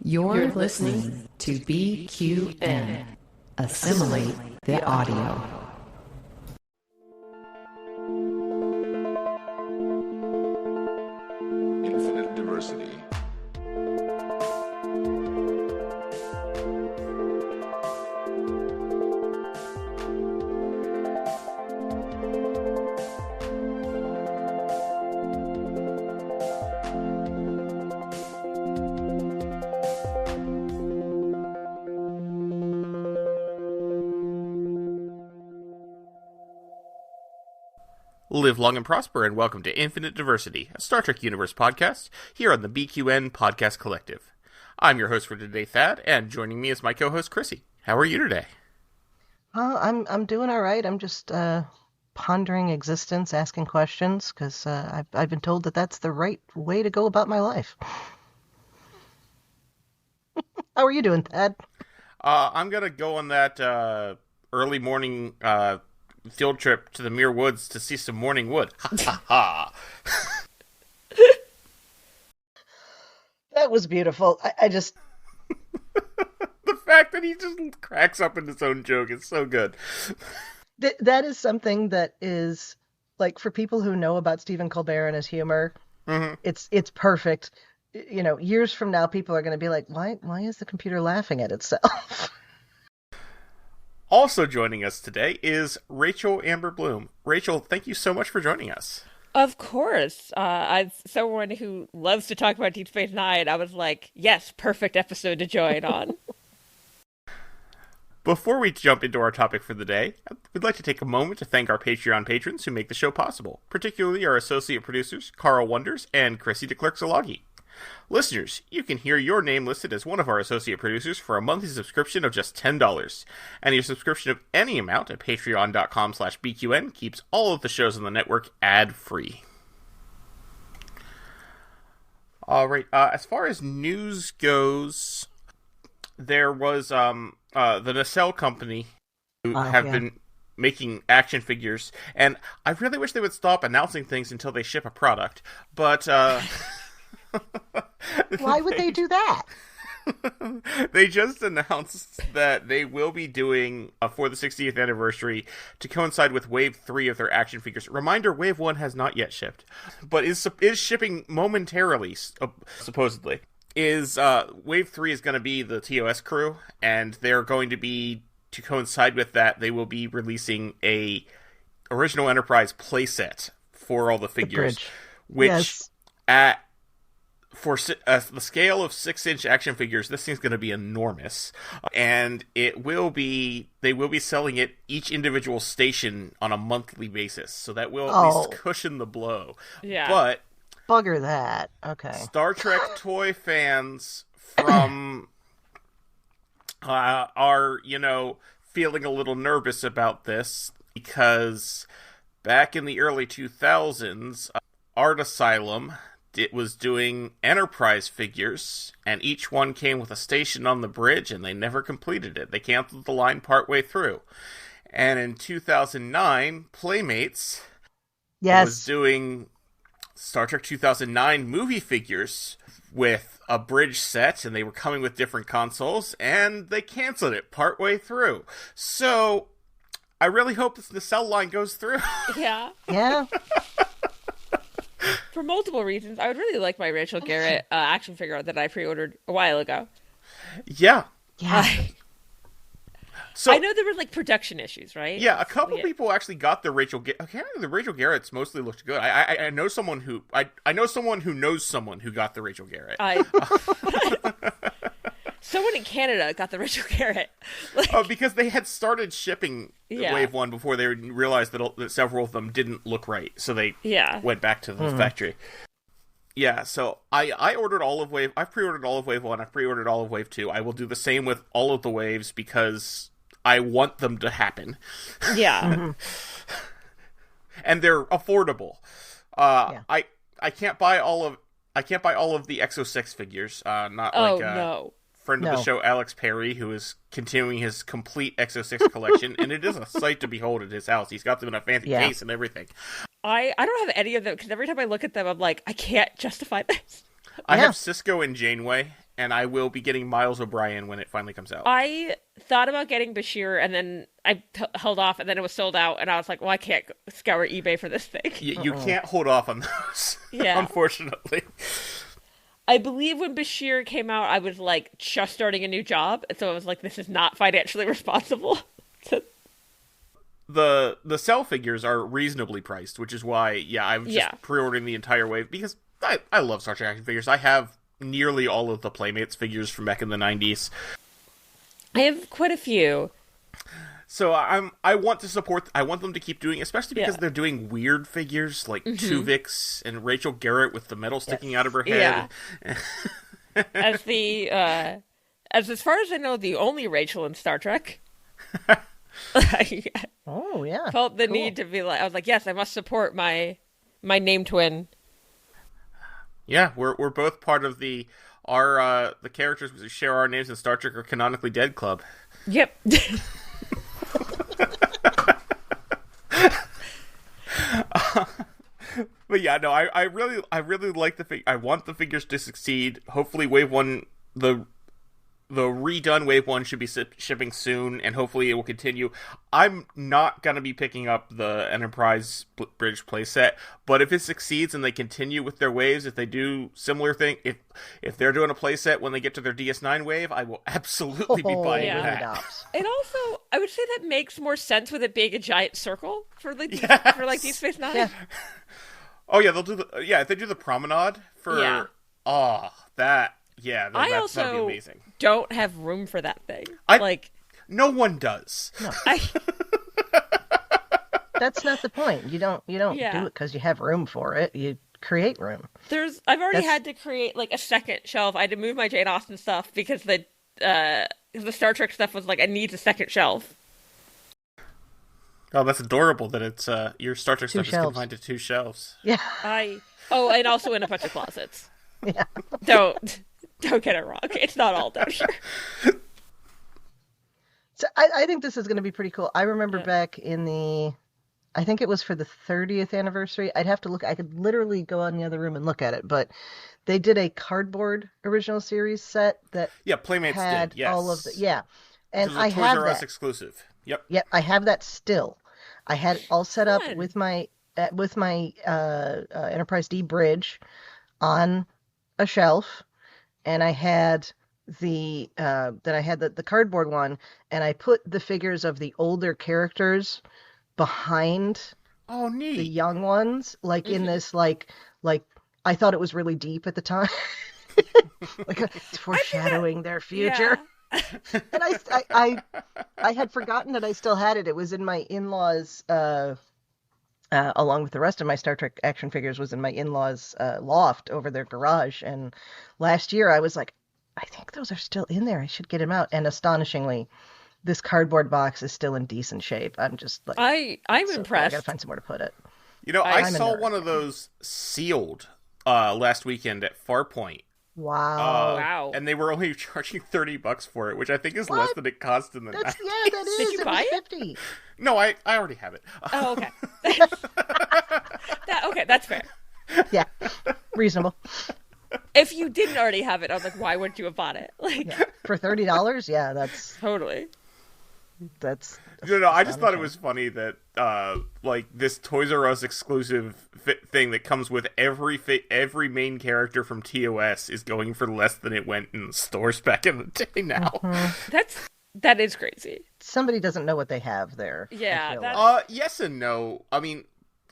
You're listening to BQN. Assimilate the audio. Infinite diversity. Live long and prosper, and welcome to Infinite Diversity, a Star Trek Universe podcast here on the BQN Podcast Collective. I'm your host for today, Thad, and joining me is my co-host, Chrissie. How are you today? I'm doing all right. I'm just pondering existence, asking questions, because I've been told that that's the right way to go about my life. How are you doing, Thad? I'm going to go on that early morning field trip to the Muir Woods to see some morning wood. Ha ha ha. That was beautiful. I just... The fact that he just cracks up in his own joke is so good. That is something that is, like, for people who know about Stephen Colbert and his humor, it's perfect. You know, years from now, people are going to be like, why is the computer laughing at itself? Also joining us today is Rachel Amber Bloom. Rachel, thank you so much for joining us. Of course. As someone who loves to talk about Deep Space Nine, I was like, yes, perfect episode to join on. Before we jump into our topic for the day, we'd like to take a moment to thank our Patreon patrons who make the show possible, particularly our associate producers, Carl Wonders and Chrissie De Clerck-Szilagyi. Listeners, you can hear your name listed as one of our associate producers for a monthly subscription of just $10. And your subscription of any amount at patreon.com/BQN keeps all of the shows on the network ad-free. Alright, as far as news goes, there was the Nacelle Company who have been making action figures, and I really wish they would stop announcing things until they ship a product, but... Why would they do that? They just announced that they will be doing, for the 60th anniversary, to coincide with Wave 3 of their action figures. Reminder, Wave 1 has not yet shipped, but is shipping momentarily, supposedly. Wave 3 is going to be the TOS crew, and they're going to be, to coincide with that, they will be releasing a original Enterprise playset for all the figures. Which, for the scale of 6-inch action figures, this thing's going to be enormous, and they will be selling it each individual station on a monthly basis, so that will at least cushion the blow. Yeah, but bugger that. Okay, Star Trek toy fans from are feeling a little nervous about this because back in the early 2000s, Art Asylum. It was doing Enterprise figures, and each one came with a station on the bridge, and they never completed it. They canceled the line partway through. And in 2009, Playmates was doing Star Trek 2009 movie figures with a bridge set, and they were coming with different consoles, and they canceled it partway through. So, I really hope this Nacelle line goes through. Yeah. Yeah. For multiple reasons. I would really like my Rachel Garrett action figure that I pre-ordered a while ago. Yeah. So I know there were production issues, right? Yeah, a couple people actually got the Rachel Garrett. Okay, the Rachel Garrett's mostly looked good. I know someone who knows someone who got the Rachel Garrett. Someone in Canada got the Rachel Garrett. Because they had started shipping Wave 1 before they realized that several of them didn't look right, so they went back to the factory. Yeah, so I ordered all of Wave... I've pre-ordered all of Wave 1, I've pre-ordered all of Wave 2. I will do the same with all of the waves because I want them to happen. Yeah. And they're affordable. I can't buy all of the Exo-6 figures, no. friend of the show, Alex Perry, who is continuing his complete Exo-6 collection, and it is a sight to behold at his house. He's got them in a fancy case and everything. I don't have any of them, because every time I look at them, I'm like, I can't justify this. I have Cisco and Janeway, and I will be getting Miles O'Brien when it finally comes out. I thought about getting Bashir, and then I held off, and then it was sold out, and I was like, well, I can't scour eBay for this thing. You can't hold off on those, Yeah. unfortunately. I believe when Bashir came out, I was, like, just starting a new job, and so I was like, this is not financially responsible. The cell figures are reasonably priced, which is why, I'm just pre-ordering the entire wave, because I love Star Trek action figures. I have nearly all of the Playmates figures from back in the 90s. I have quite a few. So I want them to keep doing, especially because they're doing weird figures like Tuvix and Rachel Garrett with the metal sticking out of her head. Yeah. As far as I know, the only Rachel in Star Trek. Oh yeah. Felt the need to be like, I was like, yes, I must support my name twin. Yeah, we're both part of the characters who share our names in Star Trek are canonically dead club. Yep. But yeah, no, I really like the figure. I want the figures to succeed. Hopefully, Wave 1, the redone Wave 1 should be shipping soon, and hopefully it will continue. I'm not going to be picking up the Enterprise British playset, but if it succeeds and they continue with their waves, if they do similar thing, if they're doing a playset when they get to their DS9 wave, I will absolutely be buying that. And also, I would say that makes more sense with it being a giant circle for Deep Space Nine. Yeah. Oh yeah, if they do the promenade for that'd be amazing. Don't have room for that thing. No one does. No. That's not the point. You don't do it because you have room for it. You create room. I've already had to create like a second shelf. I had to move my Jane Austen stuff because the Star Trek stuff was like, it needs a second shelf. Oh, that's adorable that it's your Star Trek stuff is confined to 2 shelves. Yeah. And also in a bunch of closets. Yeah. Don't get it wrong. It's not all down here. So I think this is going to be pretty cool. I remember back in I think it was for the 30th anniversary. I'd have to look. I could literally go out in the other room and look at it, but they did a cardboard original series set that Playmates had did. Yes. all of the and I have Toys R Us that exclusive. Yep. Yep, I have that still. I had it all set up with my Enterprise D bridge on a shelf, and I had the cardboard one, and I put the figures of the older characters behind neat. The young ones, like in this like I thought it was really deep at the time. Like foreshadowing their future. And I had forgotten that I still had it. It was in my in-laws along with the rest of my Star Trek action figures was in my in-laws loft over their garage. And last year I was like, I think those are still in there. I should get them out. And astonishingly, this cardboard box is still in decent shape. I'm just like, I'm impressed. I gotta find somewhere to put it. I saw one of those sealed last weekend at Farpoint. Wow. Wow. And they were only charging $30 for it, which I think is less than it cost in the 90s. Yeah, that is. Did you buy it? 50. No, I already have it. Oh, okay. Okay, that's fair. Yeah, reasonable. If you didn't already have it, I was like, why wouldn't you have bought it? For $30? Yeah, that's totally. That's No, I just thought it was funny that this Toys R Us exclusive thing that comes with every main character from TOS is going for less than it went in the stores back in the day now. Mm-hmm. That is crazy. Somebody doesn't know what they have there. Yeah. Yes and no. I mean,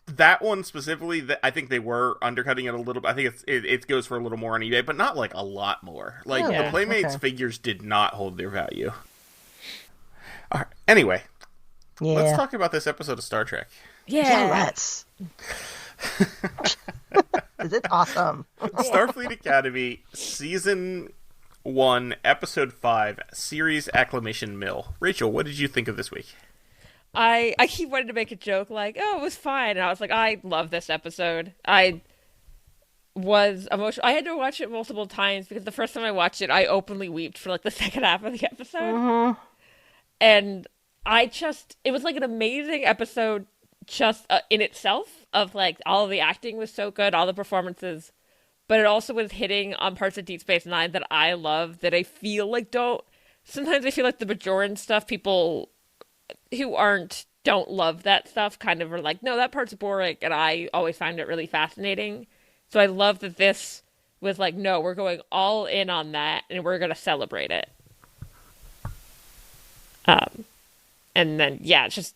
that one specifically, I think they were undercutting it a little bit. I think it goes for a little more on eBay, but not like a lot more. The Playmates figures did not hold their value. All right. Anyway, let's talk about this episode of Star Trek. Yeah, let's. Is it awesome? Starfleet Academy, Season 1, Episode 5, Series Acclimation Mil. Rachel, what did you think of this week? I keep wanting to make a joke like, oh, it was fine. And I was like, I love this episode. I was emotional. I had to watch it multiple times because the first time I watched it, I openly wept for the second half of the episode. Mm-hmm. And it was an amazing episode just in itself of all of the acting was so good. All the performances but it also was hitting on parts of Deep Space Nine that I love that I feel like don't. Sometimes I feel like the Bajoran stuff, people who don't love that stuff kind of are like, no, that part's boring, and I always find it really fascinating. So I love that this was like, no, we're going all in on that, and we're going to celebrate it. And then, yeah, it's just,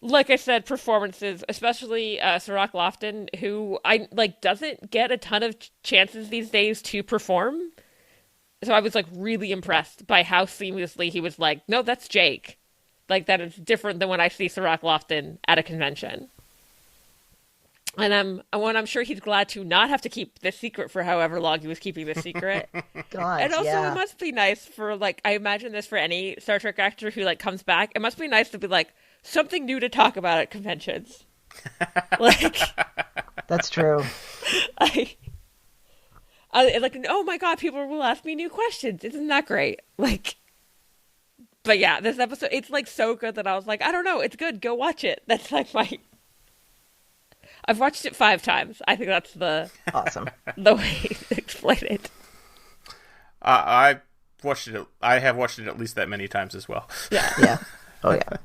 like I said, performances, especially Sirach Lofton, who doesn't get a ton of chances these days to perform. So I was like really impressed by how seamlessly he was like, no, that's Jake. Like, that is different than when I see Sirach Lofton at a convention. And I'm sure he's glad to not have to keep this secret for however long he was keeping this secret. God, and also, yeah. It must be nice for, like, I imagine this for any Star Trek actor who, like, comes back. It must be nice to be, like, something new to talk about at conventions. Like, That's true. like, oh my God, people will ask me new questions. Isn't that great? Like, but yeah, this episode, it's, like, so good that I was like, I don't know, it's good. Go watch it. That's, like, I've watched it 5 times. I think that's Awesome. the way to explain it. I have watched it at least that many times as well. Yeah. Yeah. Oh, yeah.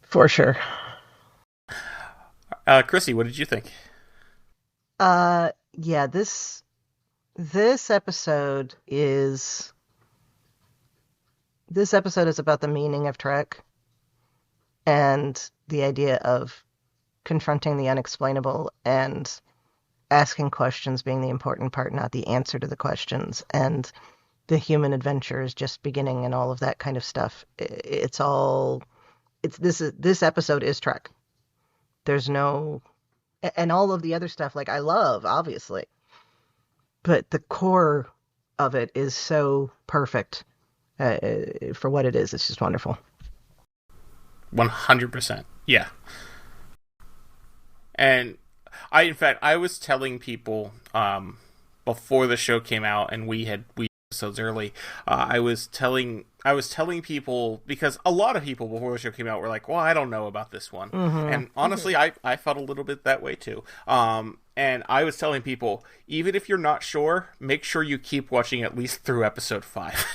For sure. Chrissie, what did you think? Yeah, this episode is about the meaning of Trek and the idea of confronting the unexplainable and asking questions being the important part, not the answer to the questions, and the human adventure is just beginning and all of that kind of stuff. This episode is Trek. There's no, and all of the other stuff, like, I love, obviously, but the core of it is so perfect for what it is. It's just wonderful. 100%. Yeah. And I was telling people before the show came out, and we episodes early. I was telling people, because a lot of people before the show came out were like, "Well, I don't know about this one," and honestly, I felt a little bit that way too. And I was telling people, even if you're not sure, make sure you keep watching at least through episode 5.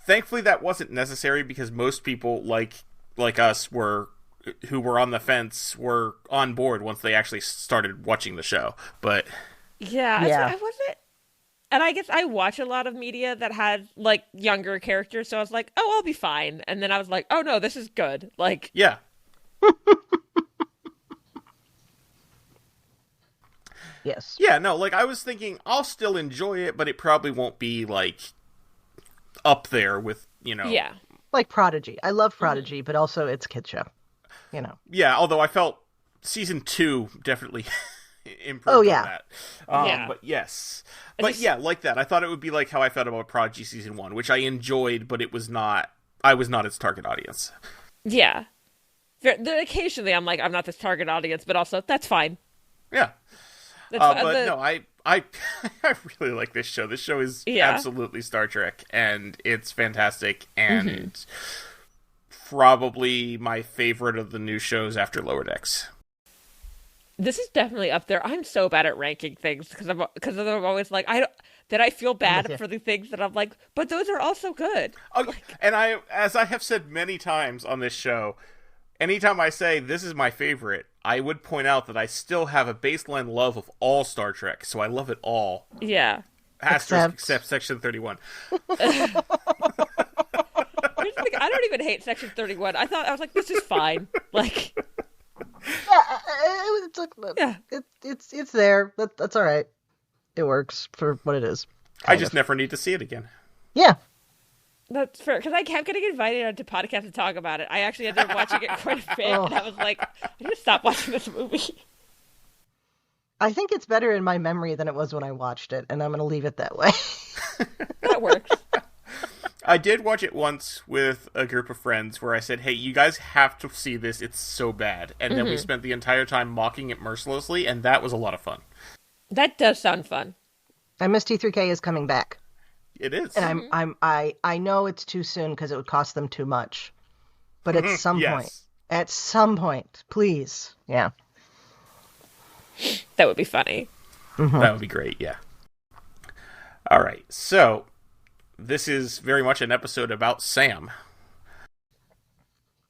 Thankfully, that wasn't necessary because most people like us who were on the fence were on board once they actually started watching the show. But yeah. I wasn't, and I guess I watch a lot of media that had, like, younger characters, so I was like, oh, I'll be fine. And then I was like, oh no, this is good. Like, yeah. Yes. Yeah, no, like, I was thinking I'll still enjoy it, but it probably won't be, like, up there with, yeah, Like Prodigy. I love Prodigy, but also it's a kid show. Yeah, although I felt season 2 definitely improved Oh, yeah. on that. Yeah. But yes. But yeah, like that. I thought it would be like how I felt about Prodigy season 1, which I enjoyed, but I was not its target audience. yeah. Occasionally I'm like, I'm not this target audience, but also that's fine. Yeah. That's fine. But no, I really like this show. This show is absolutely Star Trek, and it's fantastic, and probably my favorite of the new shows after Lower Decks. This is definitely up there. I'm so bad at ranking things because I'm always like, I feel bad for the things that I'm like, but those are also good. Oh, and as I have said many times on this show, anytime I say this is my favorite, I would point out that I still have a baseline love of all Star Trek, so I love it all. Yeah. Except Section 31. I don't even hate Section 31. I was like, this is fine. Like, it's there. That's all right. It works for what it is. I just never need to see it again. Yeah. That's fair, because I kept getting invited onto podcasts to talk about it. I actually ended up watching it quite a bit, and I was like, I need to stop watching this movie. I think it's better in my memory than it was when I watched it, and I'm going to leave it that way. That works. I did watch it once with a group of friends where I said, hey, you guys have to see this, it's so bad. And then we spent the entire time mocking it mercilessly, and that was a lot of fun. That does sound fun. And Miss T3K is coming back. It is. And I know it's too soon because it would cost them too much. But at some point, please. Yeah. That would be funny. Mm-hmm. That would be great, yeah. All right, so this is very much an episode about Sam.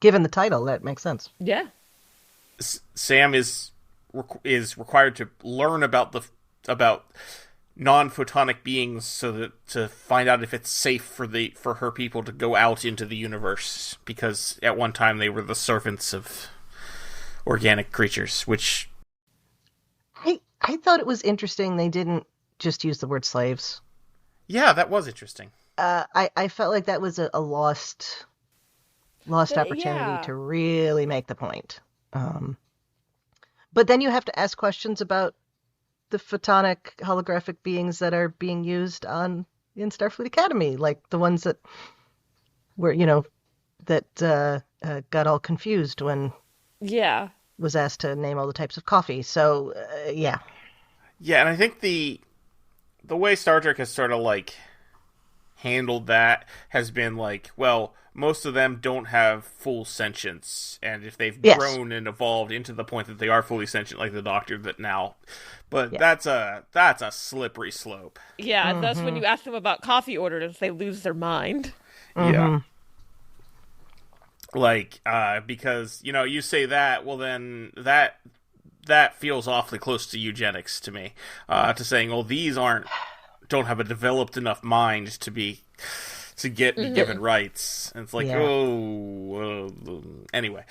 Given the title, that makes sense. Yeah. Sam is required to learn about non-photonic beings so that to find out if it's safe for her people to go out into the universe, because at one time they were the servants of organic creatures, which I thought it was interesting they didn't just use the word slaves. Yeah, that was interesting. I felt like that was a lost opportunity to really make the point. But then you have to ask questions about the photonic holographic beings that are being used in Starfleet Academy, like the ones that were, that got all confused when was asked to name all the types of coffee. So, yeah. Yeah, and I think the way Star Trek has sort of, like, handled that has been like, well, most of them don't have full sentience, and if they've grown and evolved into the point that they are fully sentient, like the Doctor that now, but that's a slippery slope. Yeah, and thus when you ask them about coffee orders, they lose their mind. Yeah. Like, because, you say that, well then, that feels awfully close to eugenics to me, to saying, well, these don't have a developed enough mind to be given rights. And it's like, anyway.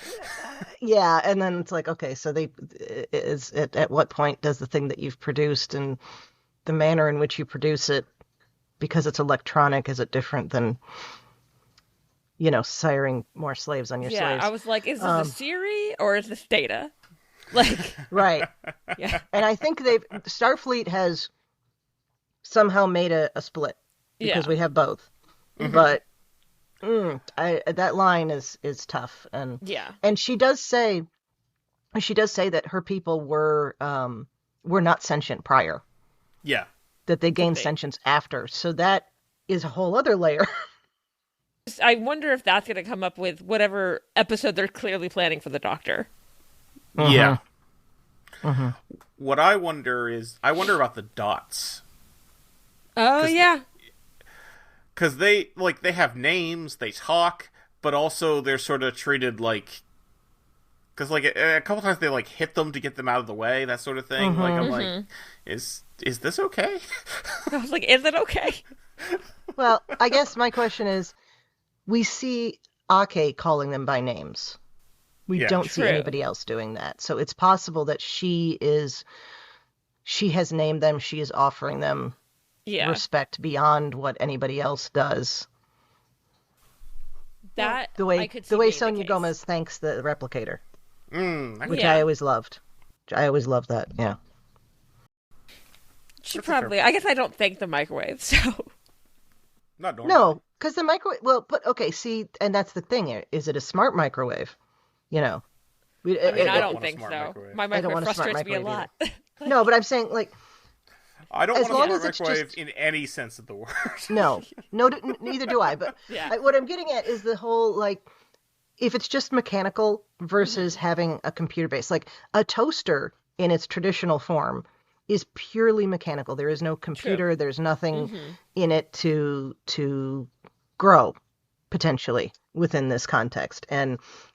Yeah, and then it's like, okay, so at what point does the thing that you've produced and the manner in which you produce it, because it's electronic, is it different than, siring more slaves on your slaves? Yeah, I was like, is this a Siri or is this data? Like, right. Yeah. And I think Starfleet has somehow made a split because we have both. Mm-hmm. But that line is tough, and she does say that her people were not sentient prior. Yeah. That they gained sentience after. So that is a whole other layer. I wonder if that's going to come up with whatever episode they're clearly planning for the Doctor. Yeah. Mm-hmm. What I wonder about the dots. Oh, yeah. Because they have names, they talk, but also they're sort of treated like... Because, like, a couple times they, like, hit them to get them out of the way, that sort of thing. Mm-hmm. Like, I'm like, is this okay? I was like, is it okay? Well, I guess my question is, we see Ake calling them by names. We don't see anybody else doing that. So it's possible that she has named them, she is offering them respect beyond what anybody else does. That the way Sonia Gomez thanks the replicator, which I always loved. I always loved that. Yeah. She probably. I guess I don't thank the microwave. So. Not normally. No, because the microwave. Well, but okay. See, and that's the thing. Is it a smart microwave? I don't think so. Microwave. My microwave frustrates me a lot. No, but I'm saying, like, I don't want a smart microwave in any sense of the word. No, neither do I. But what I'm getting at is the whole, like, if it's just mechanical versus having a computer base, like a toaster in its traditional form is purely mechanical. There is no computer. True. There's nothing in it to grow potentially within this context.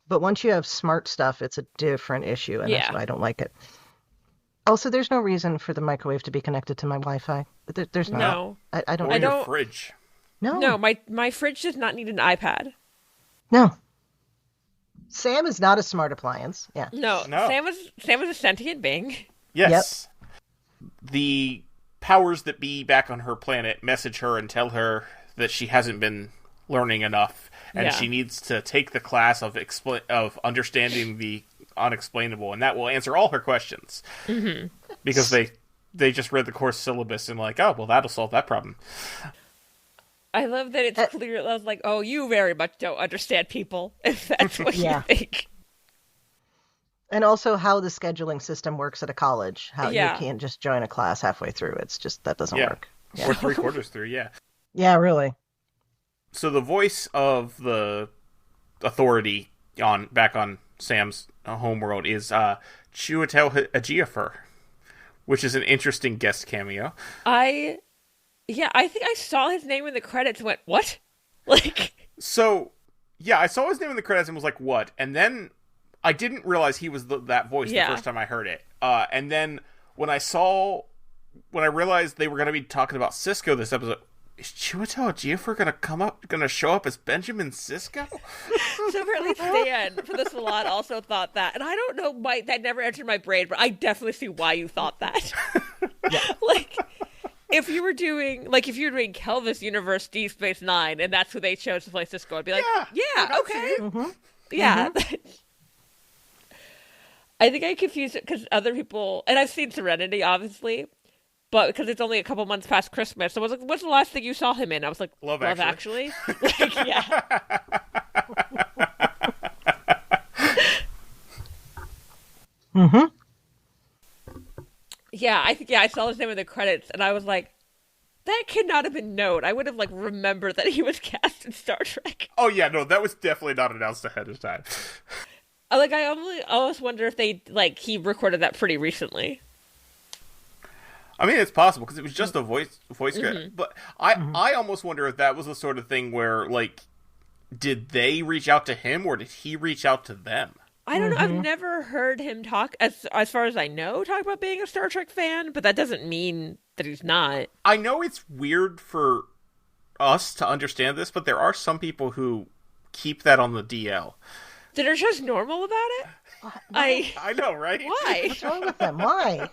But once you have smart stuff, it's a different issue, and that's why I don't like it. Also, there's no reason for the microwave to be connected to my Wi-Fi. There's not. No. I don't. Or your fridge. No. My fridge does not need an iPad. No. Sam is not a smart appliance. Yeah. No. Sam is a sentient being. Yes. Yep. The powers that be back on her planet message her and tell her that she hasn't been learning enough, and she needs to take the class of understanding the unexplainable, and that will answer all her questions. Mm-hmm. Because they just read the course syllabus and like, oh, well, that'll solve that problem. I love that it's clear. I was like, oh, you very much don't understand people, if that's what you think. And also how the scheduling system works at a college. How you can't just join a class halfway through. It's just, that doesn't work. Yeah. Or 3/4 through, Yeah, really. So the voice of the authority back on Sam's homeworld is Chiwetel Ejiofor, which is an interesting guest cameo. I think I saw his name in the credits and went, what? Like... So, yeah, I saw his name in the credits and was like, what? And then I didn't realize he was that voice the first time I heard it. And then when I realized they were going to be talking about Sisko this episode, is Chiwetel Ejiofor going to show up as Benjamin Sisko? So apparently Stan, for this a lot, also thought that. And I don't know why, that never entered my brain, but I definitely see why you thought that. Like... If you were doing Kelvis Universe Deep Space Nine, and that's who they chose to play Sisko, I'd be like, yeah okay. Mm-hmm. Yeah. Mm-hmm. I think I confused it because other people, and I've seen Serenity, obviously, but because it's only a couple months past Christmas, so I was like, what's the last thing you saw him in? I was like, Love Actually. Like, yeah. Mm-hmm. Yeah, I saw his name in the credits, and I was like, that could not have been known. I would have, remembered that he was cast in Star Trek. Oh, yeah, no, that was definitely not announced ahead of time. I almost wonder if he recorded that pretty recently. I mean, it's possible, because it was just a voice script. But I almost wonder if that was the sort of thing where, did they reach out to him, or did he reach out to them? I don't know. I've never heard him talk, as far as I know, talk about being a Star Trek fan, but that doesn't mean that he's not. I know it's weird for us to understand this, but there are some people who keep that on the DL. That are just normal about it? I know, right? Why? What's wrong with them? Why?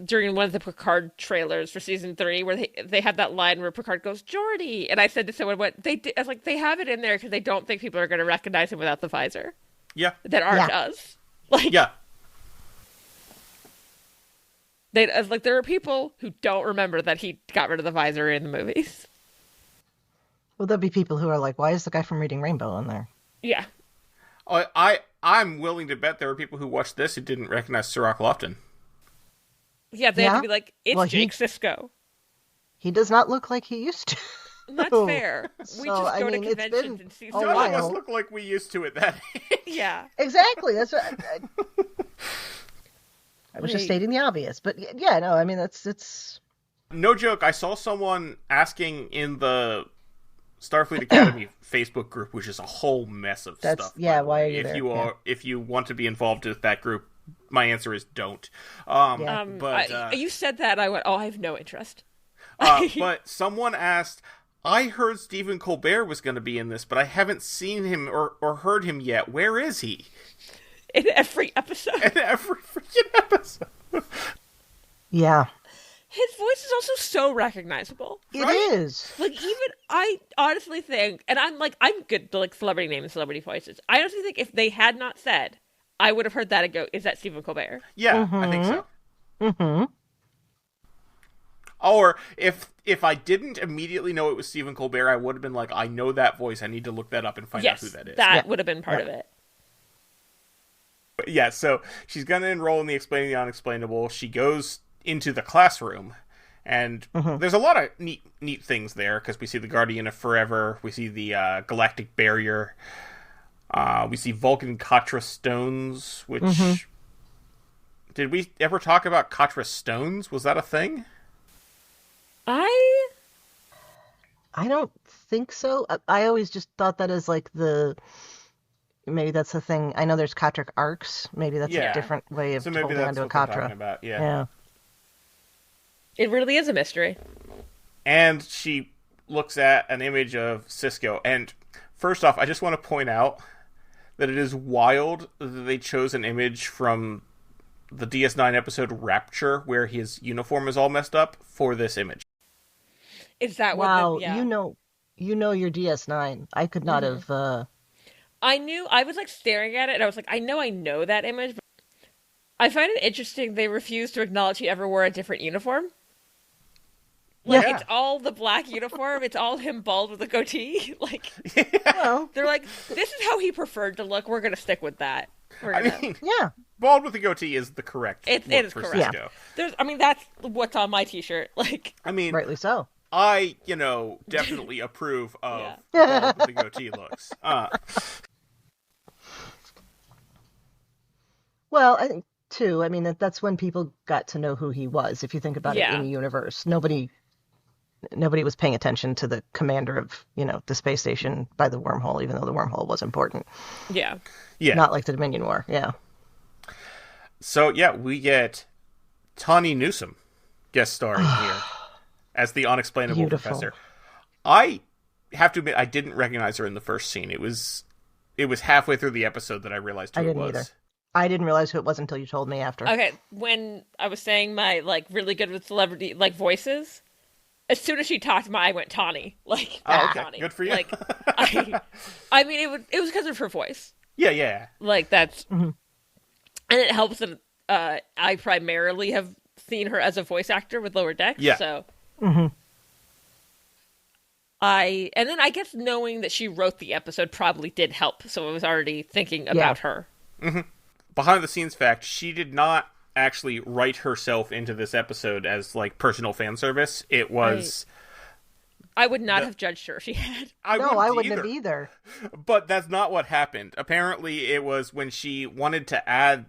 During one of the Picard trailers for season 3, where they had that line where Picard goes, Geordi, and I said to someone, "What they did?" I was like, they have it in there because they don't think people are going to recognize him without the visor. Yeah, that Art does. Yeah, there are people who don't remember that he got rid of the visor in the movies. Well, there'll be people who are like, "Why is the guy from Reading Rainbow in there?" Yeah, I'm willing to bet there are people who watched this who didn't recognize Cirroc Lofton. Yeah, they have to be like, it's Jake Sisko. He does not look like he used to. That's fair. We just go to conventions and see. None of us look like we used to at that age. Yeah. Exactly. That's what I was just stating the obvious. But yeah, no, I mean, it's... No joke, I saw someone asking in the Starfleet Academy Facebook group, which is a whole mess of stuff. Yeah, why are you there? If you want to be involved with that group, my answer is don't. You said that, I went, I have no interest. But someone asked, I heard Stephen Colbert was going to be in this, but I haven't seen him or heard him yet. Where is he? In every episode. In every freaking episode. Yeah. His voice is also so recognizable. It is. I honestly think, and I'm good to celebrity name and celebrity voices. I honestly think if they had not said, I would have heard that and go, is that Stephen Colbert? Yeah, I think so. Mm-hmm. Or if I didn't immediately know it was Stephen Colbert, I would have been like, I know that voice. I need to look that up and find out who that is. That would have been part of it. But yeah, so she's going to enroll in the Explaining the Unexplainable. She goes into the classroom, and there's a lot of neat things there, because we see the Guardian of Forever, we see the Galactic Barrier, we see Vulcan Katra stones, which... Did we ever talk about Katra stones? Was that a thing? I don't think so. I always just thought that as maybe that's the thing. I know there's Katric arcs. Maybe that's a different way of holding onto a Katra. About. Yeah. It really is a mystery. And she looks at an image of Sisko. And first off, I just want to point out that it is wild that they chose an image from the DS9 episode Rapture, where his uniform is all messed up, for this image. Is that wow? You know your DS9. I could not have. I knew. I was staring at it, and I was like, I know that image. But I find it interesting they refused to acknowledge he ever wore a different uniform. It's all the black uniform. It's all him bald with a goatee. They're like, this is how he preferred to look. We're gonna stick with that. Bald with a goatee is the correct. It is correct. Sisko. That's what's on my T-shirt. Rightly so. I, definitely approve of bald with the goatee looks. Well, I think too. I mean, that's when people got to know who he was. If you think about it Yeah. in the universe, nobody was paying attention to the commander of, the space station by the wormhole, even though the wormhole was important. Yeah. Yeah. Not like the Dominion War. Yeah. So, yeah, we get Tawny Newsome guest starring here as the unexplainable Beautiful. professor. I have to admit, I didn't recognize her in the first scene. It was halfway through the episode that I realized who I it didn't was. either. I didn't realize who it was until you told me after. Okay, when I was saying my, like, really good with celebrity, like, voices, as soon as she talked, I went Tawny. Like, Oh, okay. Tawny. Good for you. Like, I mean, it was because of her voice. Yeah. Like, that's... And it helps that I primarily have seen her as a voice actor with Lower Decks, Yeah. so... Mm-hmm. And then I guess knowing that she wrote the episode probably did help, so I was already thinking about her. Behind the scenes fact, she did not actually write herself into this episode as, like, personal fan service. It was... I would not have judged her if she had. I wouldn't have either. But that's not what happened. Apparently, it was when she wanted to add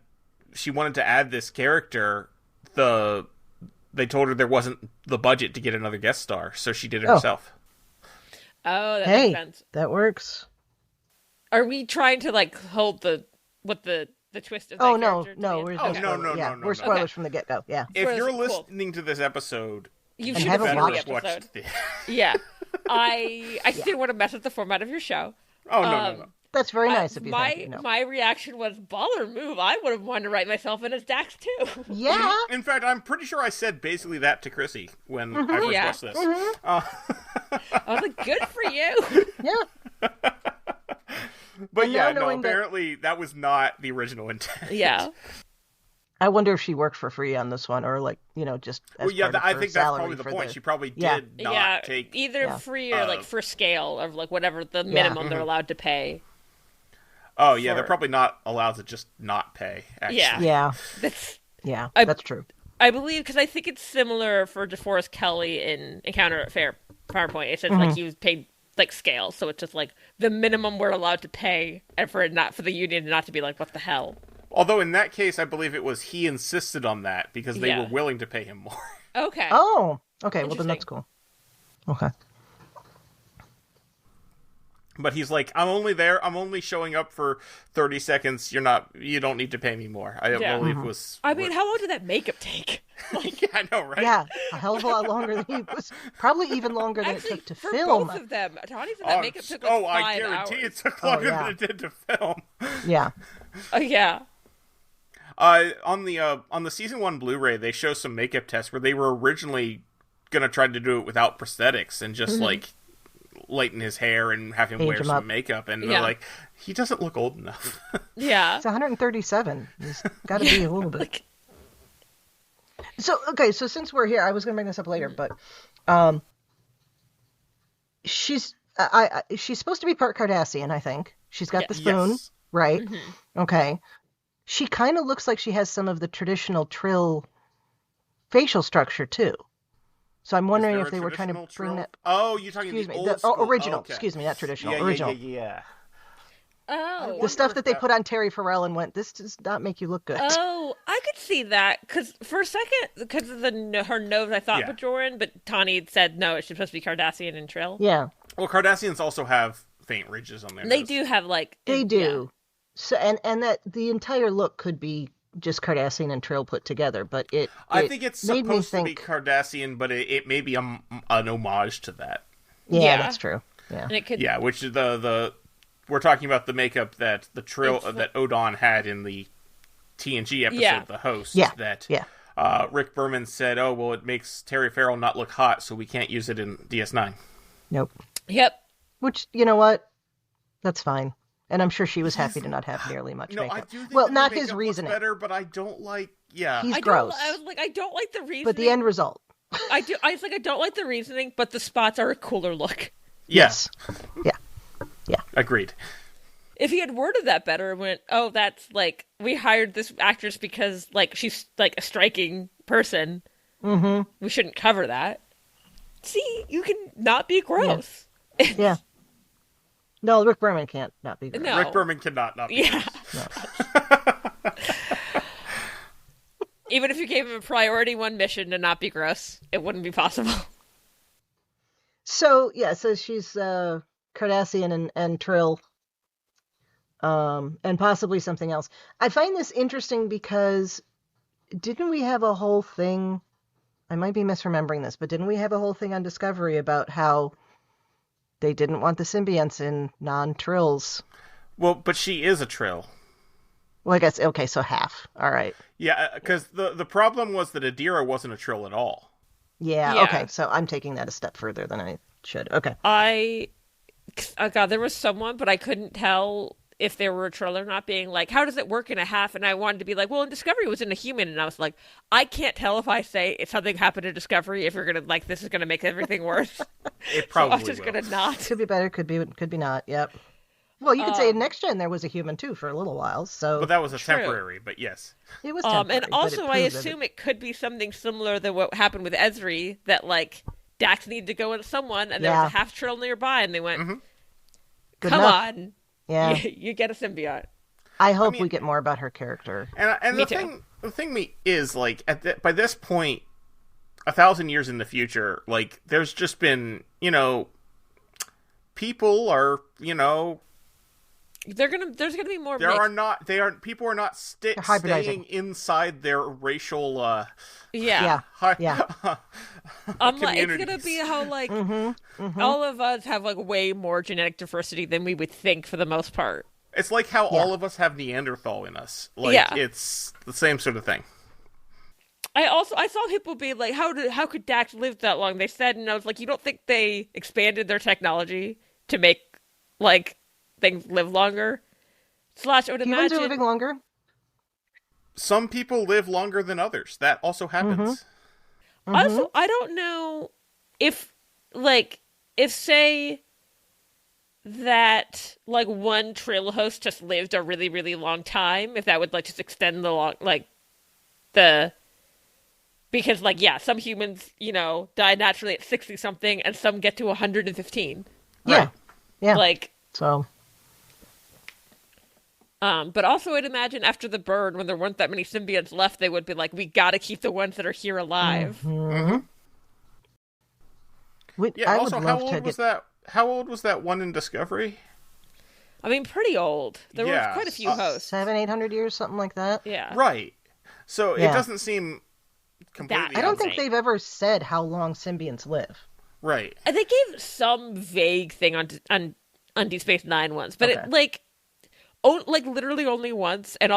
this character, they told her there wasn't the budget to get another guest star, so she did it herself. Oh, that makes sense. That works. Are we trying to, like, hold the twist of that character? No. We're spoilers from the get-go, yeah. If you're Cool. listening to this episode, You And should have haven't seen the watched watched episode. the... Yeah. I didn't want to mess with the format of your show. Oh, no. That's very nice of you. My Thank you. No. my reaction was baller move. I would have wanted to write myself in as Dax too. Yeah. In fact, I'm pretty sure I said basically that to Chrissie when I first Yeah. watched this. I was like, good for you. Yeah. But And yeah, now no, knowing that- apparently that was not the original intent. Yeah. I wonder if she worked for free on this one, or just as Well, yeah, part of I her think that's salary probably the for point. She probably did not Yeah. take... Either free or like for scale or like whatever the minimum they're allowed to pay. Oh, yeah, they're probably not allowed to just not pay, actually. Yeah. Yeah. That's That's true. I believe because I think it's similar for DeForest Kelly in Encounter at Farpoint. It says like he was paid like scale, so it's just like the minimum we're allowed to pay, and for the union not to be like, what the hell. Although in that case, I believe it was he insisted on that because they were willing to pay him more. Okay. Oh, okay. Well, then Interesting. that's cool. Okay. But he's like, I'm only showing up for 30 seconds. You don't need to pay me more. I believe it was... I mean, how long did that makeup take? Yeah, I know, right? Yeah, a hell of a lot longer than he was. Probably even longer than Actually, it took to for film. both of them, Tawny said that makeup took like 5 I guarantee hours. it took longer yeah. than it did to film. Yeah. Yeah. On the season 1 Blu-ray, they show some makeup tests where they were originally gonna try to do it without prosthetics and just like lighten his hair and have him Age wear him some up. makeup, and Yeah. they're like, he doesn't look old enough. Yeah. It's 137. He's got to be a little bit. Like, So since we're here, I was going to bring this up later, but she's supposed to be part Cardassian, I think. She's got the spoon, Yes. right? Okay. She kind of looks like she has some of the traditional Trill facial structure too. So I'm wondering Is there if they a were trying to traditional bring Trill? that. Oh, you're talking Excuse the me, old the school. original. Okay. Excuse me, not traditional. Yeah, original. Yeah. oh. The stuff that they that- put on Terry Farrell and went, this does not make you look good. Oh, I could see that because for a second, because of her nose, I thought Yeah. Bajoran, but Tawny said no, it's supposed to be Cardassian and Trill. Yeah, Well, Cardassians also have faint ridges on their They nose. do have like they do. So and that the entire look could be just Cardassian and Trill put together, but I think it's made me supposed to be think- Cardassian, but it may be an homage to that. Yeah, Yeah. that's true. Yeah. And it could. Yeah, which is the we're talking about the makeup that the Trill It's- that Odon had in the TNG episode, Yeah. The Host. Yeah, That yeah. Rick Berman said, "Oh well, it makes Terry Farrell not look hot, so we can't use it in DS9." Nope. Yep. Which, you know what? That's fine. And I'm sure she was happy to not have nearly much No, makeup. I do think well, that not the his makeup looks reasoning, better, but I don't like. Yeah, He's I gross. don't. I was like, I don't like the reasoning. But the end result. I do. I was like, I don't like the reasoning, but the spots are a cooler look. yes, Yeah. agreed. If he had worded that better, and went, oh, that's like we hired this actress because like she's like a striking person. Mm-hmm. We shouldn't cover that. See, you can not be gross. Yeah. No, Rick Berman can't not be gross. No. Rick Berman cannot not be. Yeah. Even if you gave him a priority 1 mission to not be gross, it wouldn't be possible. So she's Cardassian and Trill, and possibly something else. I find this interesting because didn't we have a whole thing? I might be misremembering this, but didn't we have a whole thing on Discovery about how they didn't want the symbionts in non-Trills? Well, but she is a Trill. Well, I guess, okay, so half. All right. Yeah, because the problem was that Adira wasn't a Trill at all. Yeah, okay, so I'm taking that a step further than I should. Okay. God, there was someone, but I couldn't tell if they were a Trill or not, being like, how does it work in a half? And I wanted to be like, well, in Discovery it was in a human, and I was like, I can't tell if I say if something happened in Discovery, if you're gonna, like, this is gonna make everything worse. It probably so I'm just will. gonna not. Could be better, could be not, yep. Well, you could say in Next Gen there was a human, too, for a little while, so... But that was a True. temporary, but yes. It was temporary, and also, but I it assume it could be something similar to what happened with Ezri, that, like, Dax needed to go into someone, and there was a half Trill nearby, and they went, Good come enough. on, Yeah. you get a symbiote. I hope we get more about her character. And Me the too. thing is, like, by this point, 1,000 years in the future, like, there's just been, people are, There's gonna be more. People are not hybridizing. staying inside their racial, Yeah. Like, it's gonna be how, like, all of us have, like, way more genetic diversity than we would think for the most part. It's like how all of us have Neanderthal in us. Like, it's the same sort of thing. I saw people be like, how could Dax live that long? They said, and I was like, you don't think they expanded their technology to make, like, things live longer? / I would Humans imagine are living longer. Some people live longer than others. That also happens. Also, I don't know if say that, like, one Trill host just lived a really, really long time, if that would, like, just extend because, like, some humans, die naturally at 60 something, and some get to 115. Yeah. Right. Yeah. Like, so. But also I'd imagine after the burn, when there weren't that many symbionts left, they would be like, we gotta keep the ones that are here alive. Yeah, also, how old was that one in Discovery? I mean, pretty old. There were quite a few hosts. 700-800 years, something like that. Yeah. Right. So it doesn't seem completely... I don't think they've ever said how long symbionts live. Right. They gave some vague thing on Deep Space Nine once, but it, like, literally only once, and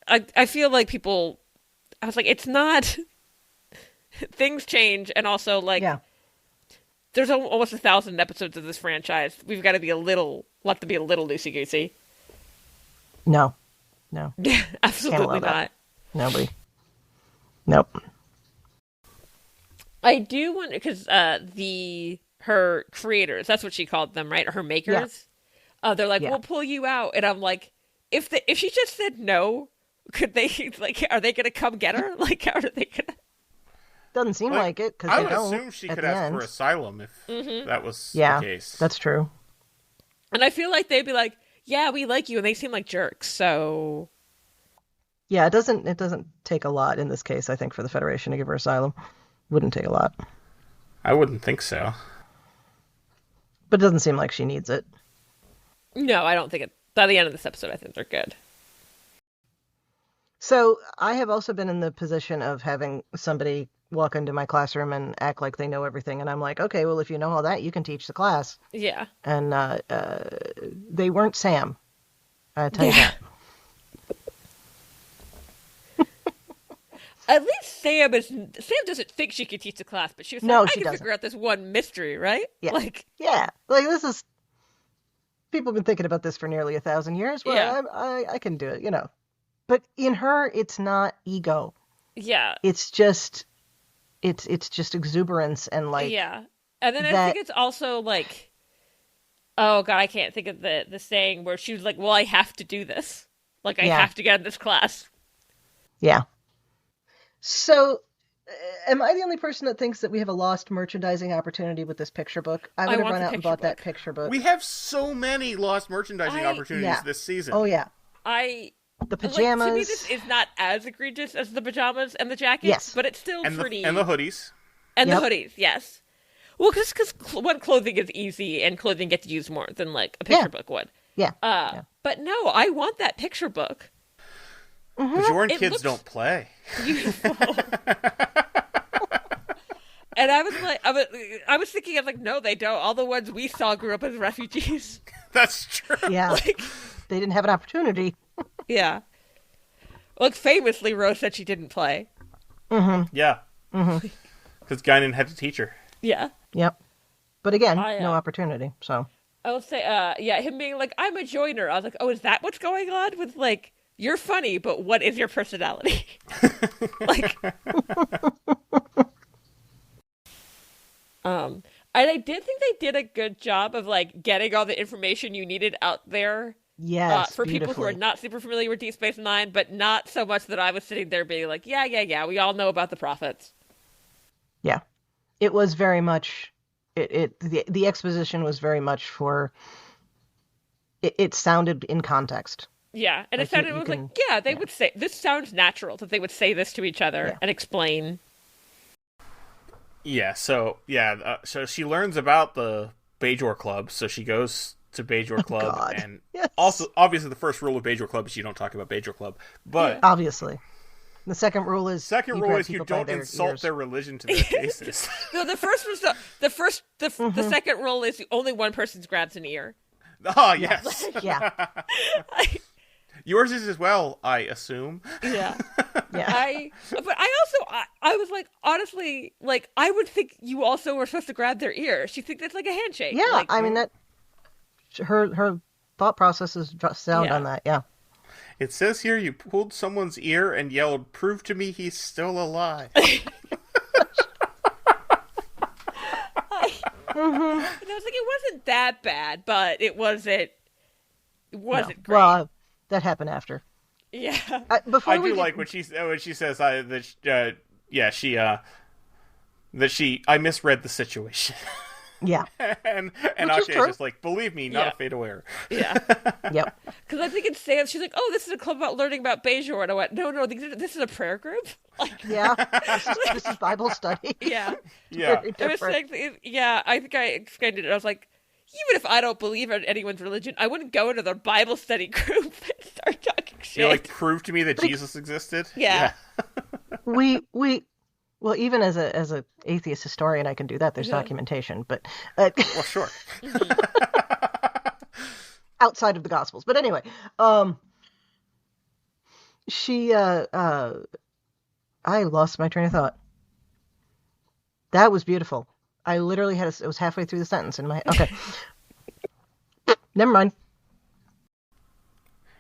I feel like people... I was like, it's not... Things change, and also, like... Yeah. There's almost 1,000 episodes of this franchise. We've got to be a little loosey-goosey. No. Absolutely not. Nobody. Nope. I do want, because her creators, that's what she called them, right? Her makers. Yeah. They're like, we'll pull you out, and I'm like, if she just said no, could they, like, are they gonna come get her? Like, how are they gonna? Doesn't seem like it, because I would assume she could ask for asylum if that was the case. That's true. And I feel like they'd be like, yeah, we like you, and they seem like jerks, so... Yeah, it doesn't take a lot in this case, I think, for the Federation to give her asylum. Wouldn't take a lot. I wouldn't think so. But it doesn't seem like she needs it. No, I don't think it... By the end of this episode, I think they're good. So, I have also been in the position of having somebody walk into my classroom and act like they know everything, and I'm like, okay, well, if you know all that, you can teach the class. Yeah. And they weren't Sam. I tell you that. At least Sam doesn't think she can teach the class, but she was like, I can figure out this one mystery, right? Yeah. Like this is... People have been thinking about this for nearly 1,000 years. Well, I can do it, But in her, it's not ego. Yeah. It's just exuberance and, like... Yeah. And then I think it's also, like... Oh, God, I can't think of the saying where she was like, well, I have to do this. Like, I have to get in this class. Yeah. So, am I the only person that thinks that we have a lost merchandising opportunity with this picture book? I would have run out and bought that picture book. We have so many lost merchandising opportunities this season. Oh, yeah. I The pajamas. Like, to me, this is not as egregious as the pajamas and the jackets, Yes. but it's still and pretty. And the hoodies. And Yep. the hoodies, yes. Well, because one, clothing is easy, and clothing gets used more than, like, a picture book would. Yeah. But no, I want that picture book. Bajoran It kids looks don't play. Beautiful. And I was like, I was thinking, I was like, no, they don't. All the ones we saw grew up as refugees. That's true. Yeah. Like, They didn't have an opportunity. yeah. Like, famously, Rose said she didn't play. Yeah. Because Guinan had to teach her. Yeah. Yep. But again, I, no opportunity. So. I will say, yeah, him being like, I'm a joiner. I was like, oh, is that what's going on with, like, you're funny, but what is your personality? Like, and I did think they did a good job of, like, getting all the information you needed out there. Yes. For people who are not super familiar with Deep Space Nine, but not so much that I was sitting there being like, yeah, we all know about the prophets. Yeah. It was very much, the exposition was very much for, it sounded in context. Yeah, and Like it sounded, you it was can- like, yeah, they would say, this sounds natural, that they would say this to each other and explain. Yeah, so she learns about the Bajor Club, so she goes to Bajor Club, God. and Yes. also, obviously, the first rule of Bajor Club is you don't talk about Bajor Club, but Obviously. The second rule is second rule grab is you people by don't their insult ears. their religion to their faces. No, the first was the second rule is only one person grabs an ear. Oh, yes. Yeah. Yours is as well, I assume. Yeah. Yeah. But I was like, honestly, like, I would think you also were supposed to grab their ear. She thinks that's like a handshake. Yeah. Like, I mean, that, her thought process is sound Yeah. on that. Yeah. It says here you pulled someone's ear and yelled, "Prove to me he's still alive." And I was like, it wasn't that bad, but it wasn't great. Well, that happened after. Yeah. Before I we do get- like when she says that I misread the situation. Yeah. and Which is Akshay true. is just like, believe me, not Yeah. a fatal error. Yeah. Yep. Because I think in Sam's, she's like, oh, this is a club about learning about Bajor. And I went, no, this is a prayer group? Like, Yeah. This is Bible study. yeah. Yeah. Very I was different. saying, yeah, I think I explained it. I was like, even if I don't believe in anyone's religion, I wouldn't go into their Bible study group and start talking shit. You're like, prove to me that Jesus existed? Yeah. Well, even as a atheist historian, I can do that. There's documentation, but Well, sure. outside of the Gospels. But anyway, she, I lost my train of thought. That was beautiful. I literally it was halfway through the sentence in my, okay. Never mind.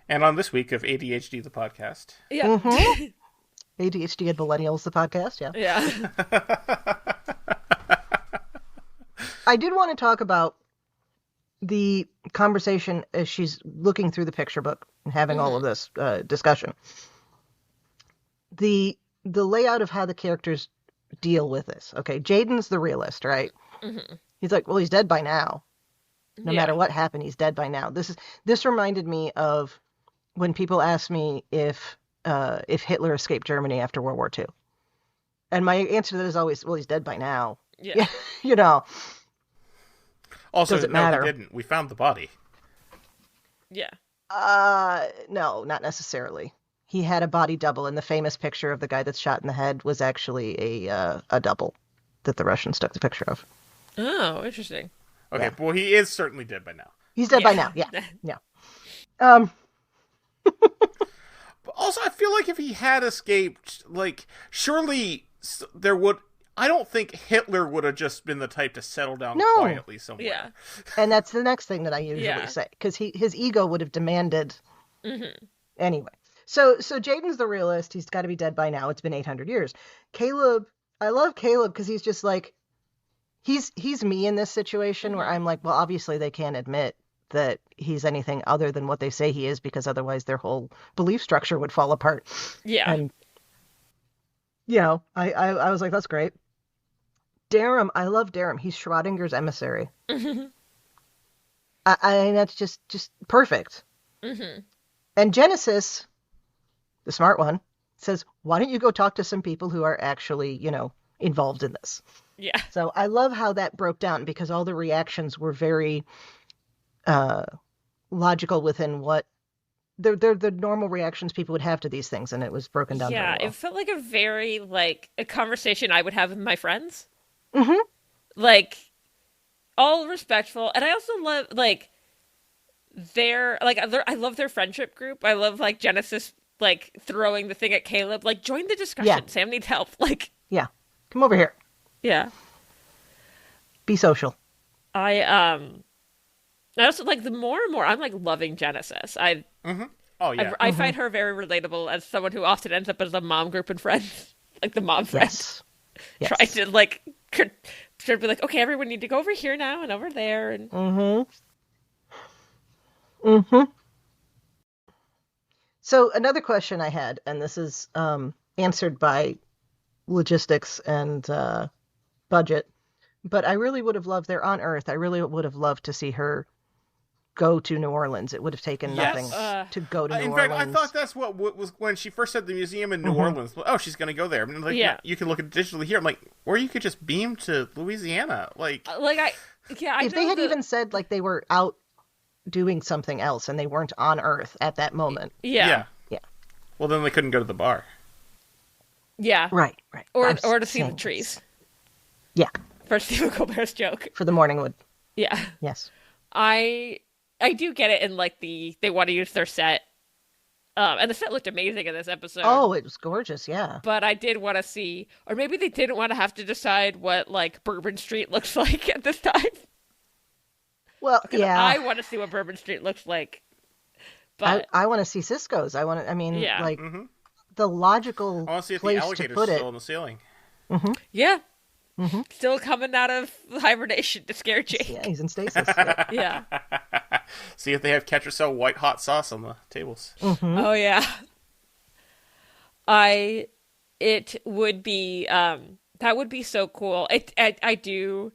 And on this week of ADHD, the podcast. Yeah. ADHD and Millennials, the podcast, yeah. Yeah. I did want to talk about the conversation as she's looking through the picture book and having all of this discussion. The layout of how the characters deal with this. Okay, Jaden's the realist, right? Mm-hmm. He's like, well, he's dead by now. No Yeah. matter what happened, he's dead by now. This reminded me of when people ask me if Hitler escaped Germany after World War II. And my answer to that is always, well, he's dead by now. Yeah. You know. Also, Does it no, matter? he didn't. We found the body. Yeah. No, not necessarily. He had a body double, and the famous picture of the guy that's shot in the head was actually a double that the Russians took the picture of. Oh, interesting. Okay, Yeah. well, he is certainly dead by now. He's dead by now. Yeah. But also, I feel like if he had escaped, like, surely there would... I don't think Hitler would have just been the type to settle down No. quietly somewhere. Yeah. And that's the next thing that I usually Yeah. say, because his ego would have demanded. Anyway, so Jaden's the realist. He's got to be dead by now. It's been 800 years. Caleb, I love Caleb because he's just like, he's me in this situation where I'm like, well, obviously they can't admit that he's anything other than what they say he is, because otherwise their whole belief structure would fall apart. Yeah. And you know, I was like, that's great. Darum, I love Darum. He's Schrodinger's emissary. I that's just perfect. And Genesis, the smart one, says, why don't you go talk to some people who are actually, involved in this? Yeah. So I love how that broke down because all the reactions were very logical within what they're the normal reactions people would have to these things, and it was broken down Yeah, very well. it felt like a very, a conversation I would have with my friends. Mm-hmm. All respectful. And I also love, I love their friendship group. I love, Genesis, throwing the thing at Caleb. Join the discussion. Yeah. Sam needs help. Yeah. Come over here. Yeah. Be social. I also, the more and more, I'm, loving Genesis. Oh, yeah. I find her very relatable as someone who often ends up as a mom group and friends. The mom friends. Yes. Try to, try to be okay, everyone need to go over here now and over there. And... So another question I had, and this is answered by logistics and budget, but I really would have loved, they're on Earth, I really would have loved to see her go to New Orleans. It would have taken nothing to go to New Orleans. In fact, I thought that's what was when she first said the museum in New Orleans. Oh, she's going to go there. I mean, you can look at it digitally here. I'm like, or you could just beam to Louisiana. If they had even said they were out doing something else and they weren't on Earth at that moment. Yeah. Well, then they couldn't go to the bar. Yeah. Right. Or to see the trees. Yeah. For Stephen Colbert's joke. For the Morningwood. Yeah. Yes. I do get it in they want to use their set. And the set looked amazing in this episode. Oh, it was gorgeous, yeah. But I did want to see, or maybe they didn't want to have to decide what Bourbon Street looks like at this time. Well, yeah. I want to see what Bourbon Street looks like. But I want to see Cisco's. the logical I want to see if the place to alligator's put still it. in the ceiling. Mm-hmm. Yeah. Mm-hmm. Still coming out of hibernation to scare Jake. Yeah, he's in stasis. Yeah. See if they have Ketracel white hot sauce on the tables. Mm-hmm. Oh, yeah. It would be, that would be so cool. I do,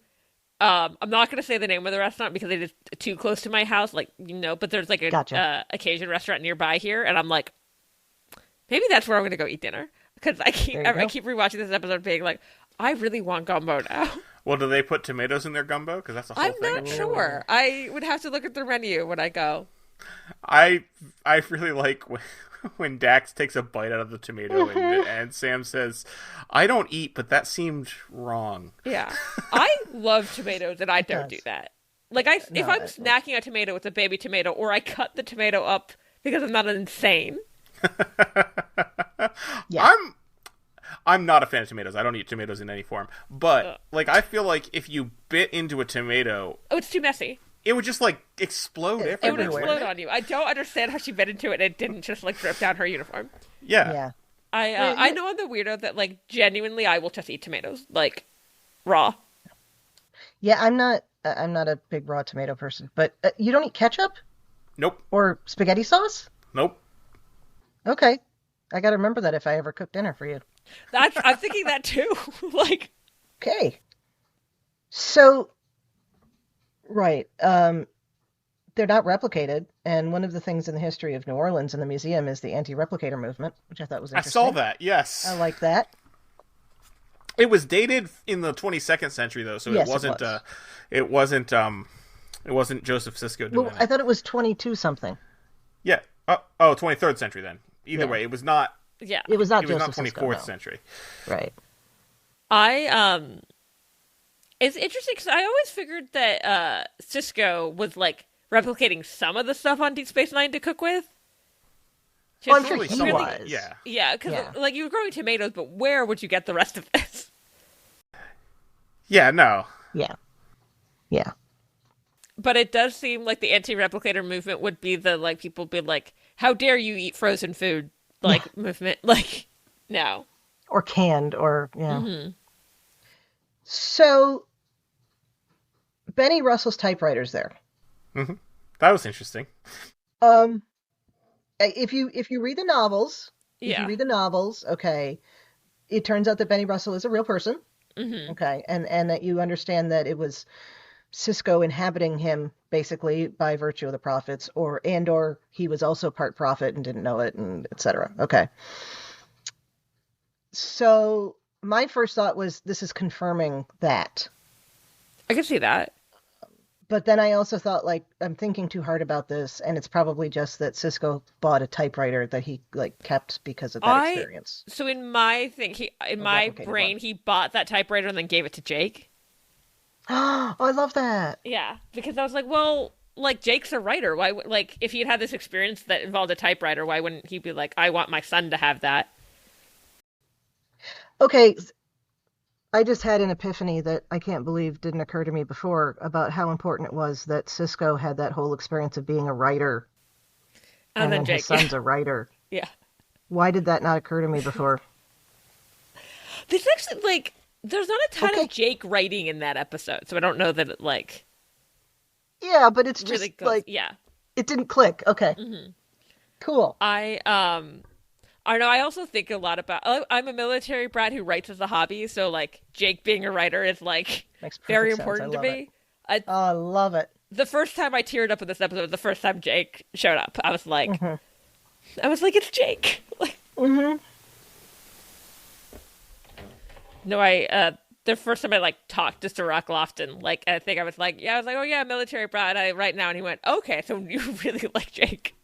I'm not going to say the name of the restaurant because it is too close to my house, but there's a Gotcha. Occasion restaurant nearby here, and I'm like, maybe that's where I'm going to go eat dinner. Because I keep rewatching this episode being I really want gumbo now. Well, do they put tomatoes in their gumbo? Because that's a whole I'm thing. not sure. I would have to look at the menu when I go. I really like when Dax takes a bite out of the tomato and Sam says, "I don't eat, but that seemed wrong." Yeah, I love tomatoes, and I don't do that. If I'm snacking a tomato, it's a baby tomato, or I cut the tomato up because I'm not insane. Yeah. I'm not a fan of tomatoes. I don't eat tomatoes in any form. But, I feel like if you bit into a tomato... Oh, it's too messy. It would just, explode everywhere. It would explode on you. I don't understand how she bit into it and it didn't just, drip down her uniform. Yeah. I know I'm the weirdo that, genuinely I will just eat tomatoes. Raw. Yeah, I'm not a big raw tomato person. But you don't eat ketchup? Nope. Or spaghetti sauce? Nope. Okay. I gotta remember that if I ever cook dinner for you. I'm thinking that too. Okay. So, right. They're not replicated, and one of the things in the history of New Orleans in the museum is the anti-replicator movement, which I thought was interesting. I saw that, yes. I like that. It was dated in the 22nd century, though, so Yes, it wasn't Joseph Sisko doing it. I thought it was 22 something. Yeah. 23rd century then. Either way, it was not. Yeah. It was not It was not Joseph 24th Sisko, no. century. Right. It's interesting because I always figured that Sisko was replicating some of the stuff on Deep Space Nine to cook with. Well, I'm sure Really, he some of was. it, yeah. Yeah, because you were growing tomatoes, but where would you get the rest of this? Yeah, no. Yeah. But it does seem like the anti-replicator movement would be the people be how dare you eat frozen food movement no. Or canned, or Mm-hmm. So Benny Russell's typewriter's there. Mm-hmm. That was interesting. If you read the novels, okay, it turns out that Benny Russell is a real person. Mm-hmm. Okay, and that you understand that it was Cisco inhabiting him basically by virtue of the prophets, or he was also part prophet and didn't know it, and etc. Okay. So my first thought was, this is confirming that. I can see that. But then I also thought, like, I'm thinking too hard about this, and it's probably just that Cisco bought a typewriter that he like kept because of that experience. So in my brain, he bought that typewriter and then gave it to Jake. Oh, I love that. Yeah, because I was like, well, like, Jake's a writer. Why, like, if he had this experience that involved a typewriter, why wouldn't he be like, I want my son to have that? Okay, I just had an epiphany that I can't believe didn't occur to me before about how important it was that Cisco had that whole experience of being a writer, and then Jake, his son's a writer. Yeah. Why did that not occur to me before? There's actually, like, there's not a ton of Jake writing in that episode, so I don't know that it, like... Yeah, but it's just, really like... Yeah. It didn't click. Okay. Mm-hmm. Cool. I know, I also think a lot about... I'm a military brat who writes as a hobby, so, like, Jake being a writer is, like, very important to me. I love it. The first time I teared up with this episode was the first time Jake showed up. I was like... it's Jake. Like... Mm-hmm. No, the first time I, like, talked to Sir Rock Lofton, like, I think I was like, oh yeah, military brat, I write now, and he went, okay, so you really like Jake.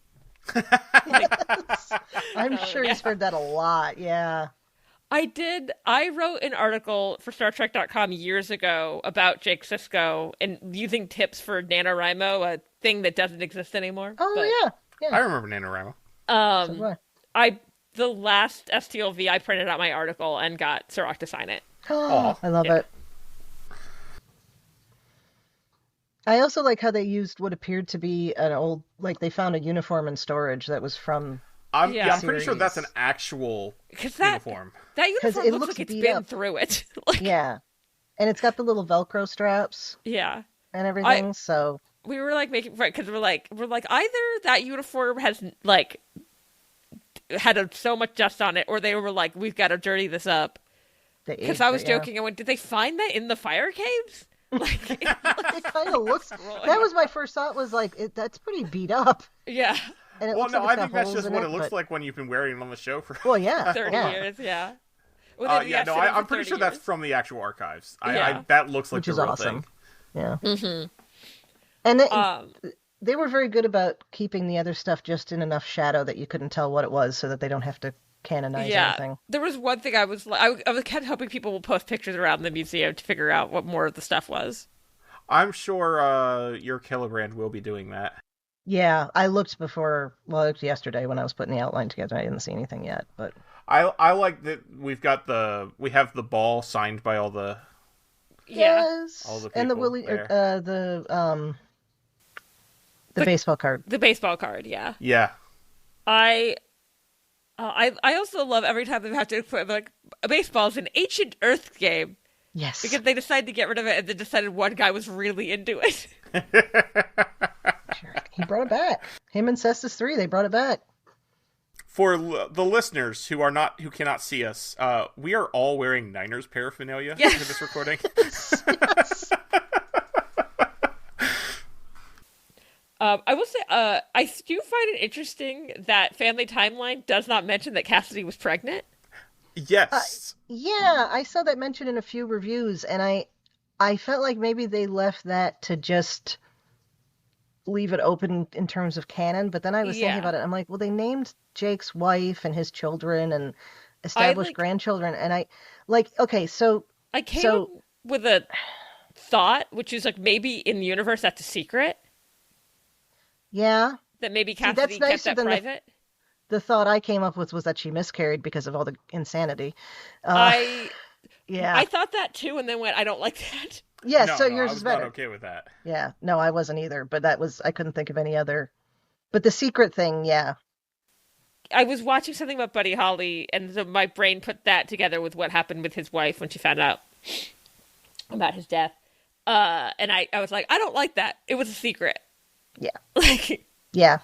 Yes. I'm sure he's heard that a lot, yeah. I wrote an article for StarTrek.com years ago about Jake Sisko and using tips for NaNoWriMo, a thing that doesn't exist anymore. Oh, yeah. I remember NaNoWriMo. The last STLV, I printed out my article and got Sirach to sign it. Oh, I love it. I also like how they used what appeared to be an old, like, they found a uniform in storage that was from... I'm pretty sure that's an actual uniform. That uniform looks like it's been through it. Like... Yeah. And it's got the little Velcro straps. Yeah. And everything, so... We were, like, making... Right, because we're like, either that uniform has, like... had so much dust on it, or they were like, we've got to dirty this up. Because I was joking, I went, did they find that in the fire caves? Like, it kind of looks... That was my first thought, was like, that's pretty beat up. Yeah. And I think that's just what it looks like when you've been wearing it on the show for 30 years, yeah. Well, I'm pretty sure that's from the actual archives. That looks like the real awesome thing. Yeah. Mm-hmm. And they were very good about keeping the other stuff just in enough shadow that you couldn't tell what it was, so that they don't have to canonize anything. There was one thing I was kept hoping people will post pictures around the museum to figure out what more of the stuff was. I'm sure your Kilobrand will be doing that. Yeah, I looked yesterday when I was putting the outline together. I didn't see anything yet, but I like that we have the ball signed by all the all the people and the baseball card. The baseball card, yeah. Yeah. I also love every time they have to put, like, baseball is an ancient Earth game. Yes. Because they decided to get rid of it and then decided one guy was really into it. He brought it back. Him and Cestus 3, they brought it back. For the listeners who cannot see us, we are all wearing Niners paraphernalia for this recording. Yes. I will say, I do find it interesting that Family Timeline does not mention that Cassidy was pregnant. Yes. Yeah, I saw that mentioned in a few reviews, and I felt like maybe they left that to just leave it open in terms of canon, but then I was thinking about it. I'm like, well, they named Jake's wife and his children and established grandchildren, and I came up with a thought, which is like, maybe in the universe that's a secret. Yeah. That maybe Cassidy kept that private. The thought I came up with was that she miscarried because of all the insanity. I thought that too, and then went, I don't like that. Yeah, so yours is better. I was not okay with that. Yeah, no, I wasn't either, but I couldn't think of any other. But the secret thing, yeah. I was watching something about Buddy Holly, and so my brain put that together with what happened with his wife when she found out about his death. And I was like, I don't like that. It was a secret. Yeah. Like, yeah.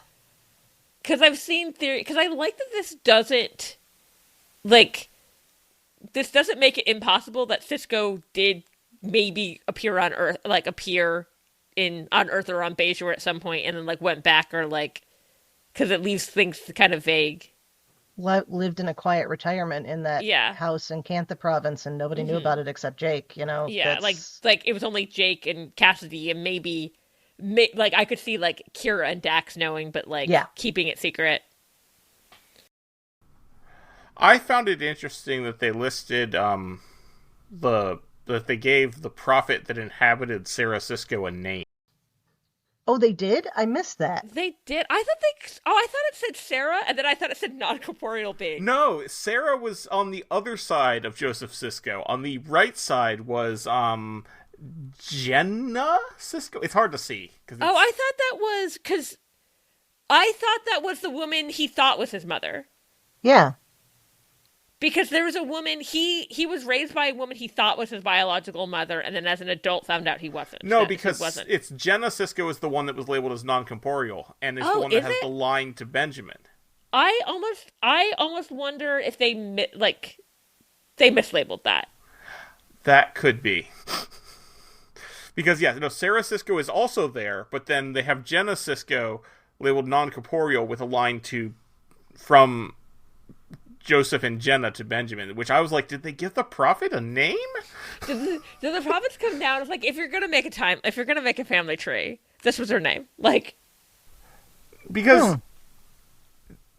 Because I've seen theory, because I like that this doesn't make it impossible that Sisko did maybe appear on Earth, like appear on Earth or on Bajor at some point, and then like went back, or like, because it leaves things kind of vague. Lived in a quiet retirement in that house in Kantha province, and nobody knew about it except Jake. Yeah, like it was only Jake and Cassidy, and maybe like I could see like Kira and Dax knowing, but like keeping it secret. I found it interesting that they listed that they gave the prophet that inhabited Sarah Cisco a name. Oh, they did? I missed that. They did. I thought it said Sarah, and then I thought it said non-corporeal being. No, Sarah was on the other side of Joseph Cisco. On the right side was Jenna Cisco. It's hard to see. I thought that was the woman he thought was his mother. Yeah. Because there was a woman, he was raised by a woman he thought was his biological mother, and then as an adult found out he wasn't. No, because it's Jenna Cisco is the one that was labeled as non-corporeal, and is the one that has the line to Benjamin. I almost wonder if they mislabeled that. That could be. Because, Sarah Cisco is also there, but then they have Jenna Cisco labeled non-corporeal with a line from Joseph and Jenna to Benjamin, which I was like, did they give the prophet a name? Did the prophets come down? It's like, if you're gonna make a family tree, this was her name. Like, because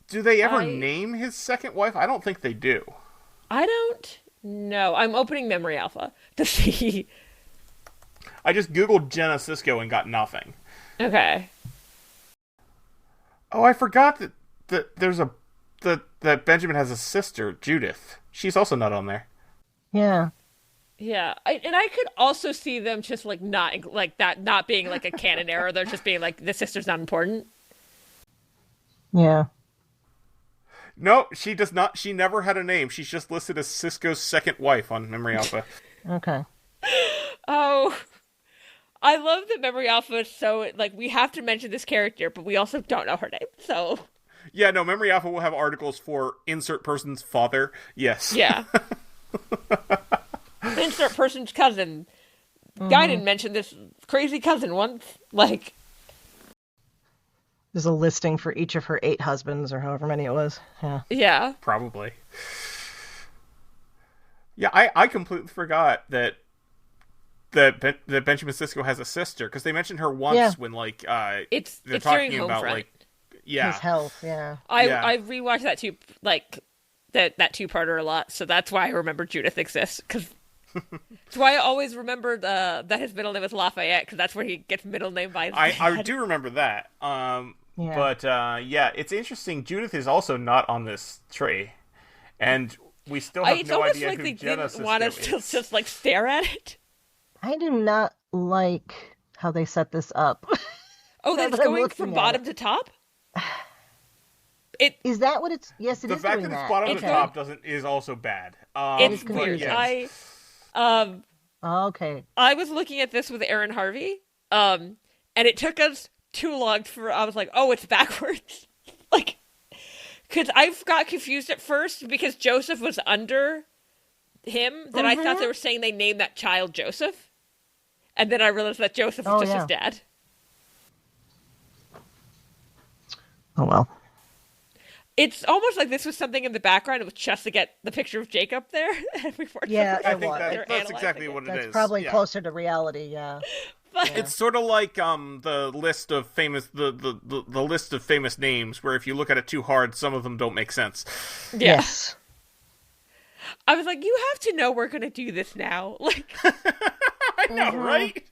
do they ever name his second wife? I don't think they do. I don't know. I'm opening Memory Alpha to see. I just Googled Jenna Cisco and got nothing. Okay. Oh, I forgot that there's that Benjamin has a sister, Judith. She's also not on there. Yeah. Yeah, I could also see them just like not being like a canon error. They're just being like, the sister's not important. Yeah. No, she does not. She never had a name. She's just listed as Cisco's second wife on Memory Alpha. Okay. Oh, I love that Memory Alpha is so like, we have to mention this character, but we also don't know her name. So. Yeah, no, Memory Alpha will have articles for insert person's father. Yes. Yeah. Insert person's cousin. Guy didn't mention this crazy cousin once. Like, there's a listing for each of her 8 husbands, or however many it was. Yeah. Yeah. Probably. Yeah, I completely forgot that Benjamin Cisco has a sister, because they mentioned her once when like it's they're talking during about Homefront. Like his health. Yeah. I rewatched that too, like that 2-parter a lot, so that's why I remember Judith exists, because that's why I always remembered that his middle name is Lafayette, because that's where he gets middle name by his dad. I do remember that. But it's interesting. Judith is also not on this tree, and we still have no idea who Jenna Cisco is. Want us to just like stare at it. I do not like how they set this up. Oh, that's going from bottom to top? Is that what it's? Yes, it the is. The fact doing that it's that. bottom to top is also bad. It's weird. Yes. Okay. I was looking at this with Aaron Harvey, and it took us too long I was like, oh, it's backwards. Like, because I got confused at first because Joseph was under him, that I thought they were saying they named that child Joseph. And then I realized that Joseph was just his dad. Oh, well. It's almost like this was something in the background. It was just to get the picture of Jacob there. I think that's exactly what it is. That's probably closer to reality, yeah. But it's sort of like the list of famous the list of famous names, where if you look at it too hard, some of them don't make sense. Yeah. Yes. I was like, you have to know we're going to do this now. Like, I know, right?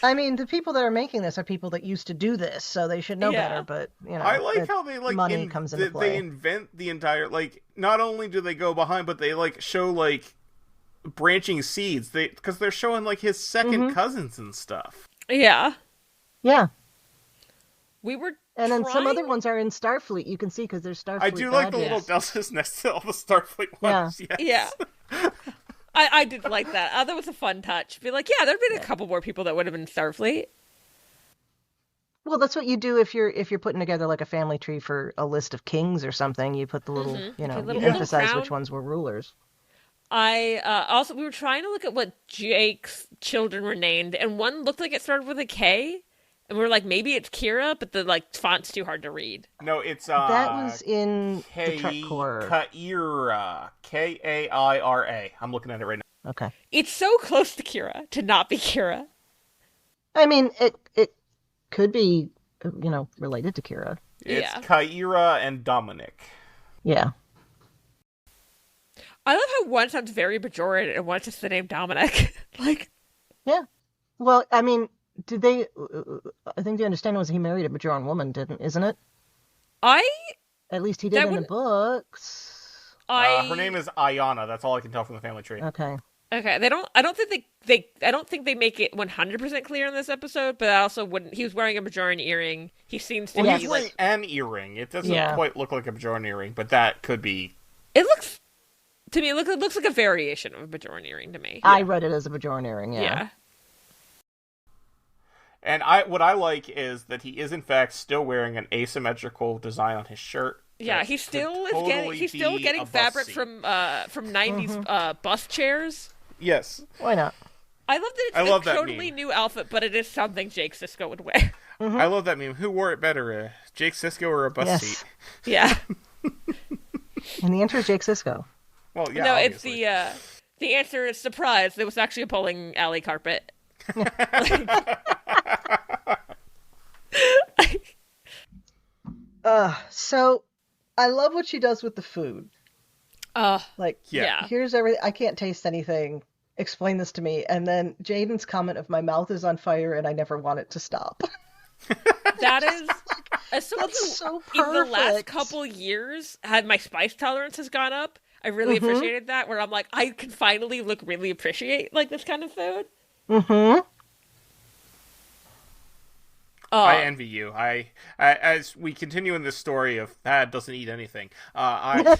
I mean, the people that are making this are people that used to do this, so they should know better. But I like how they like money comes into play. They invent the entire Not only do they go behind, but they show branching seeds. Because they're showing his second cousins and stuff. Yeah. Yeah. We were. And then some other ones are in Starfleet. You can see because there's Starfleet. I do like the little deltas next to all the Starfleet ones. Yeah. Yes. Yeah. I did like that. That was a fun touch. Be like, there'd been a couple more people that would have been Starfleet. Well, that's what you do if you're putting together a family tree for a list of kings or something. You put the little, you emphasize which ones were rulers. Also, we were trying to look at what Jake's children were named, and one looked like it started with a K, and we were like, maybe it's Kira, but the font's too hard to read. No, it's that was in the Trek Core. Kaira. Kaira. I'm looking at it right now. Okay. It's so close to Kira to not be Kira. I mean, it could be, related to Kira. It's Kaira and Dominic. Yeah. I love how one sounds very pejorative and one's just the name Dominic. Yeah. Well, I mean, did they? I think the understanding was he married a Bajoran woman, isn't it? At least he did in the books. Her name is Ayana. That's all I can tell from the family tree. Okay. Okay. I don't think they make it 100% clear in this episode, but I also wouldn't. He was wearing a Bajoran earring. He seems to be he's wearing an earring. It doesn't quite look like a Bajoran earring, but that could be. It looks. To me, it looks like a variation of a Bajoran earring to me. I read it as a Bajoran earring, yeah. And what I like is that he is in fact still wearing an asymmetrical design on his shirt. Yeah, he's still getting fabric from 90s bus chairs. Yes. Why not? I love that it's a totally new outfit, but it is something Jake Sisko would wear. Mm-hmm. I love that meme. Who wore it better, Jake Sisko or a bus seat? Yeah. And the answer is Jake Sisko. Well, yeah. No, obviously. it's the answer is surprise. There was actually a bowling alley carpet. So I love what she does with the food. Here's everything. I can't taste anything. Explain this to me. And then Jaden's comment of my mouth is on fire and I never want it to stop. That is, as someone who so in the last couple years had my spice tolerance has gone up. I really appreciated that, where I'm like, I can finally really appreciate this kind of food. Mm-hmm. I envy you. I as we continue in this story of Thad doesn't eat anything. I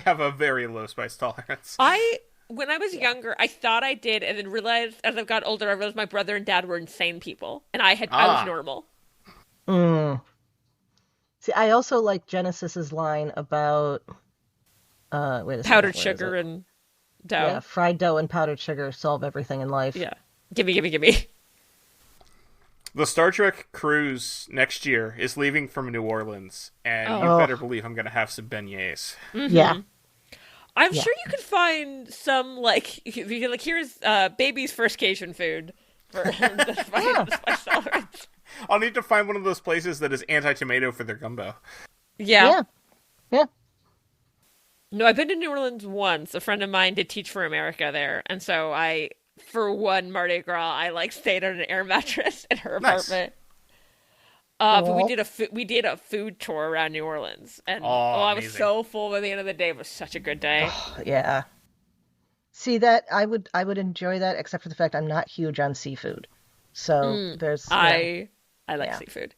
have a very low spice tolerance. When I was younger, I thought I did, and then realized as I've got older, I realized my brother and dad were insane people, and I was normal. Mm. See, I also like Genesis's line about powdered sugar and dough. Yeah, fried dough and powdered sugar solve everything in life. Yeah, gimme. The Star Trek cruise next year is leaving from New Orleans, and you better believe I'm going to have some beignets. Mm-hmm. Yeah. I'm sure you could find some, here's baby's first Cajun food for the spice tolerance. I'll need to find one of those places that is anti-tomato for their gumbo. Yeah. Yeah. No, I've been to New Orleans once. A friend of mine did Teach for America there, and so for one Mardi Gras, I stayed on an air mattress in her apartment. But we did a food tour around New Orleans, and I was so full by the end of the day. It was such a good day. Oh, yeah. See, that I would enjoy that, except for the fact I'm not huge on seafood. So there's I like seafood.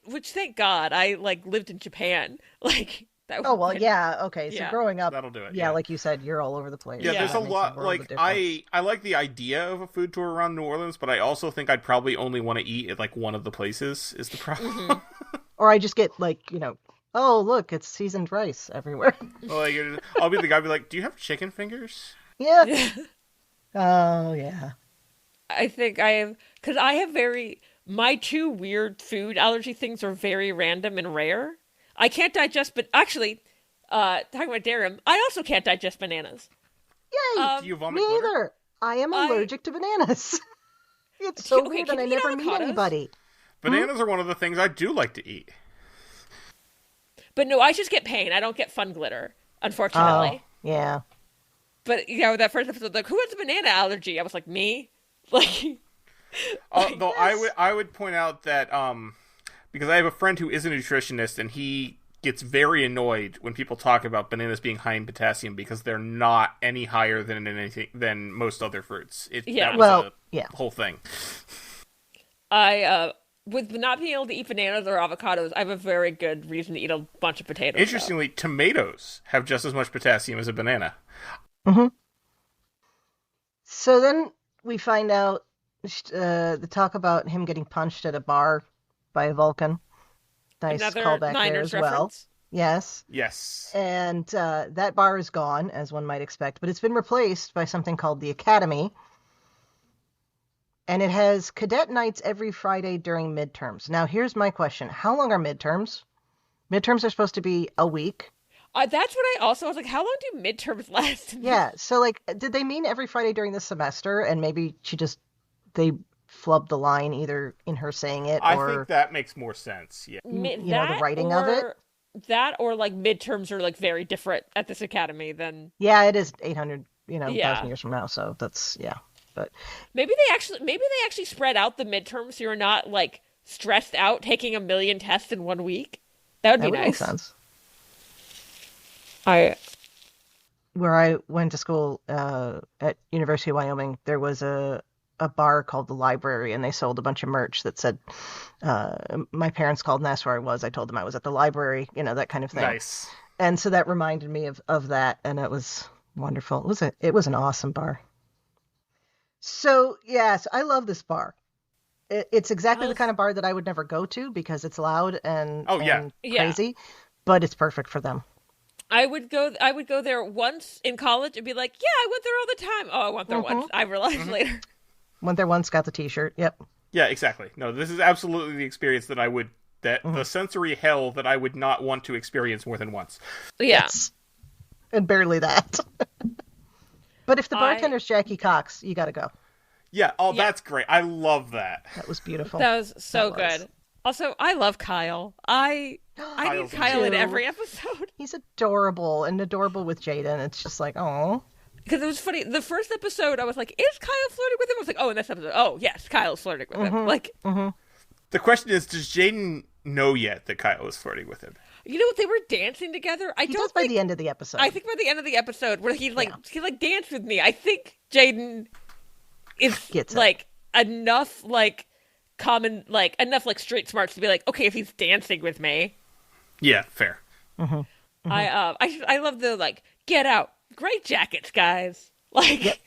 Which thank God I lived in Japan. Okay. So growing up, that'll do it. Yeah, like you said, you're all over the place. Yeah, there's a lot. I like the idea of a food tour around New Orleans, but I also think I'd probably only want to eat at one of the places. Is the problem? Mm-hmm. Or I just get oh look, it's seasoned rice everywhere. I'll be the guy. Be like, do you have chicken fingers? Yeah. Oh yeah. I think because I have my two weird food allergy things are very random and rare. I can't digest, but actually, talking about Darum, I also can't digest bananas. Yay! Do you vomit Me glitter? either. I am allergic to bananas. It's so weird, and I never meet anybody. Bananas are one of the things I do like to eat. But no, I just get pain. I don't get fun glitter, unfortunately. Oh, yeah. But that first episode, who has a banana allergy? I was like, me. Though I would point out that because I have a friend who is a nutritionist, and he gets very annoyed when people talk about bananas being high in potassium because they're not any higher than most other fruits. The whole thing. With not being able to eat bananas or avocados, I have a very good reason to eat a bunch of potatoes. Interestingly, tomatoes have just as much potassium as a banana. Mm-hmm. So then we find out the talk about him getting punched at a bar by a Vulcan. Nice Another callback Niners there as reference. Yes. Yes. And that bar is gone, as one might expect, but it's been replaced by something called the Academy. And it has cadet nights every Friday during midterms. Now, here's my question. How long are midterms? Midterms are supposed to be a week. That's what I also was like, how long do midterms last? Yeah, so, like, did they mean every Friday during the semester? And maybe they flubbed the line either in her saying it or... I think that makes more sense, yeah. The writing of it? That or, like, midterms are, like, very different at this academy than... Yeah, it is 800, 1,000 years from now, so that's, yeah. But maybe they actually spread out the midterms so you're not, like, stressed out taking 1 million tests in 1 week. That would be nice. Make sense. Where I went to school at University of Wyoming, there was a bar called the Library, and they sold a bunch of merch that said, my parents called and asked where I was. I told them I was at the library, that kind of thing. Nice. And so that reminded me of that, and it was wonderful. It was an awesome bar. So, yes, I love this bar. It's exactly the kind of bar that I would never go to because it's loud and crazy, but it's perfect for them. I would go there once in college and be like, yeah, I went there all the time. Oh, I went there once. I realized later. Went there once, got the t-shirt. Yep. Yeah, exactly. No, this is absolutely the experience that the sensory hell that I would not want to experience more than once. Yeah. Yes. And barely that. But if the bartender's Jackie Cox, you gotta go. Yeah, that's great. I love that. That was beautiful. That was so good. Also, I love Kyle. I need Kyle in every episode. He's adorable with Jaden. It's just like, oh. Because it was funny. The first episode, I was like, is Kyle flirting with him? I was like, oh, in this episode, oh, yes, Kyle's flirting with him. Like, The question is, does Jaden know yet that Kyle is flirting with him? You know what? They were dancing together. He does by the end of the episode. I think by the end of the episode, where he danced with me. I think Jaden is like enough like common like enough like street smarts to be like, okay, if he's dancing with me. Yeah, fair. I love the like get out, great jackets, guys. Like,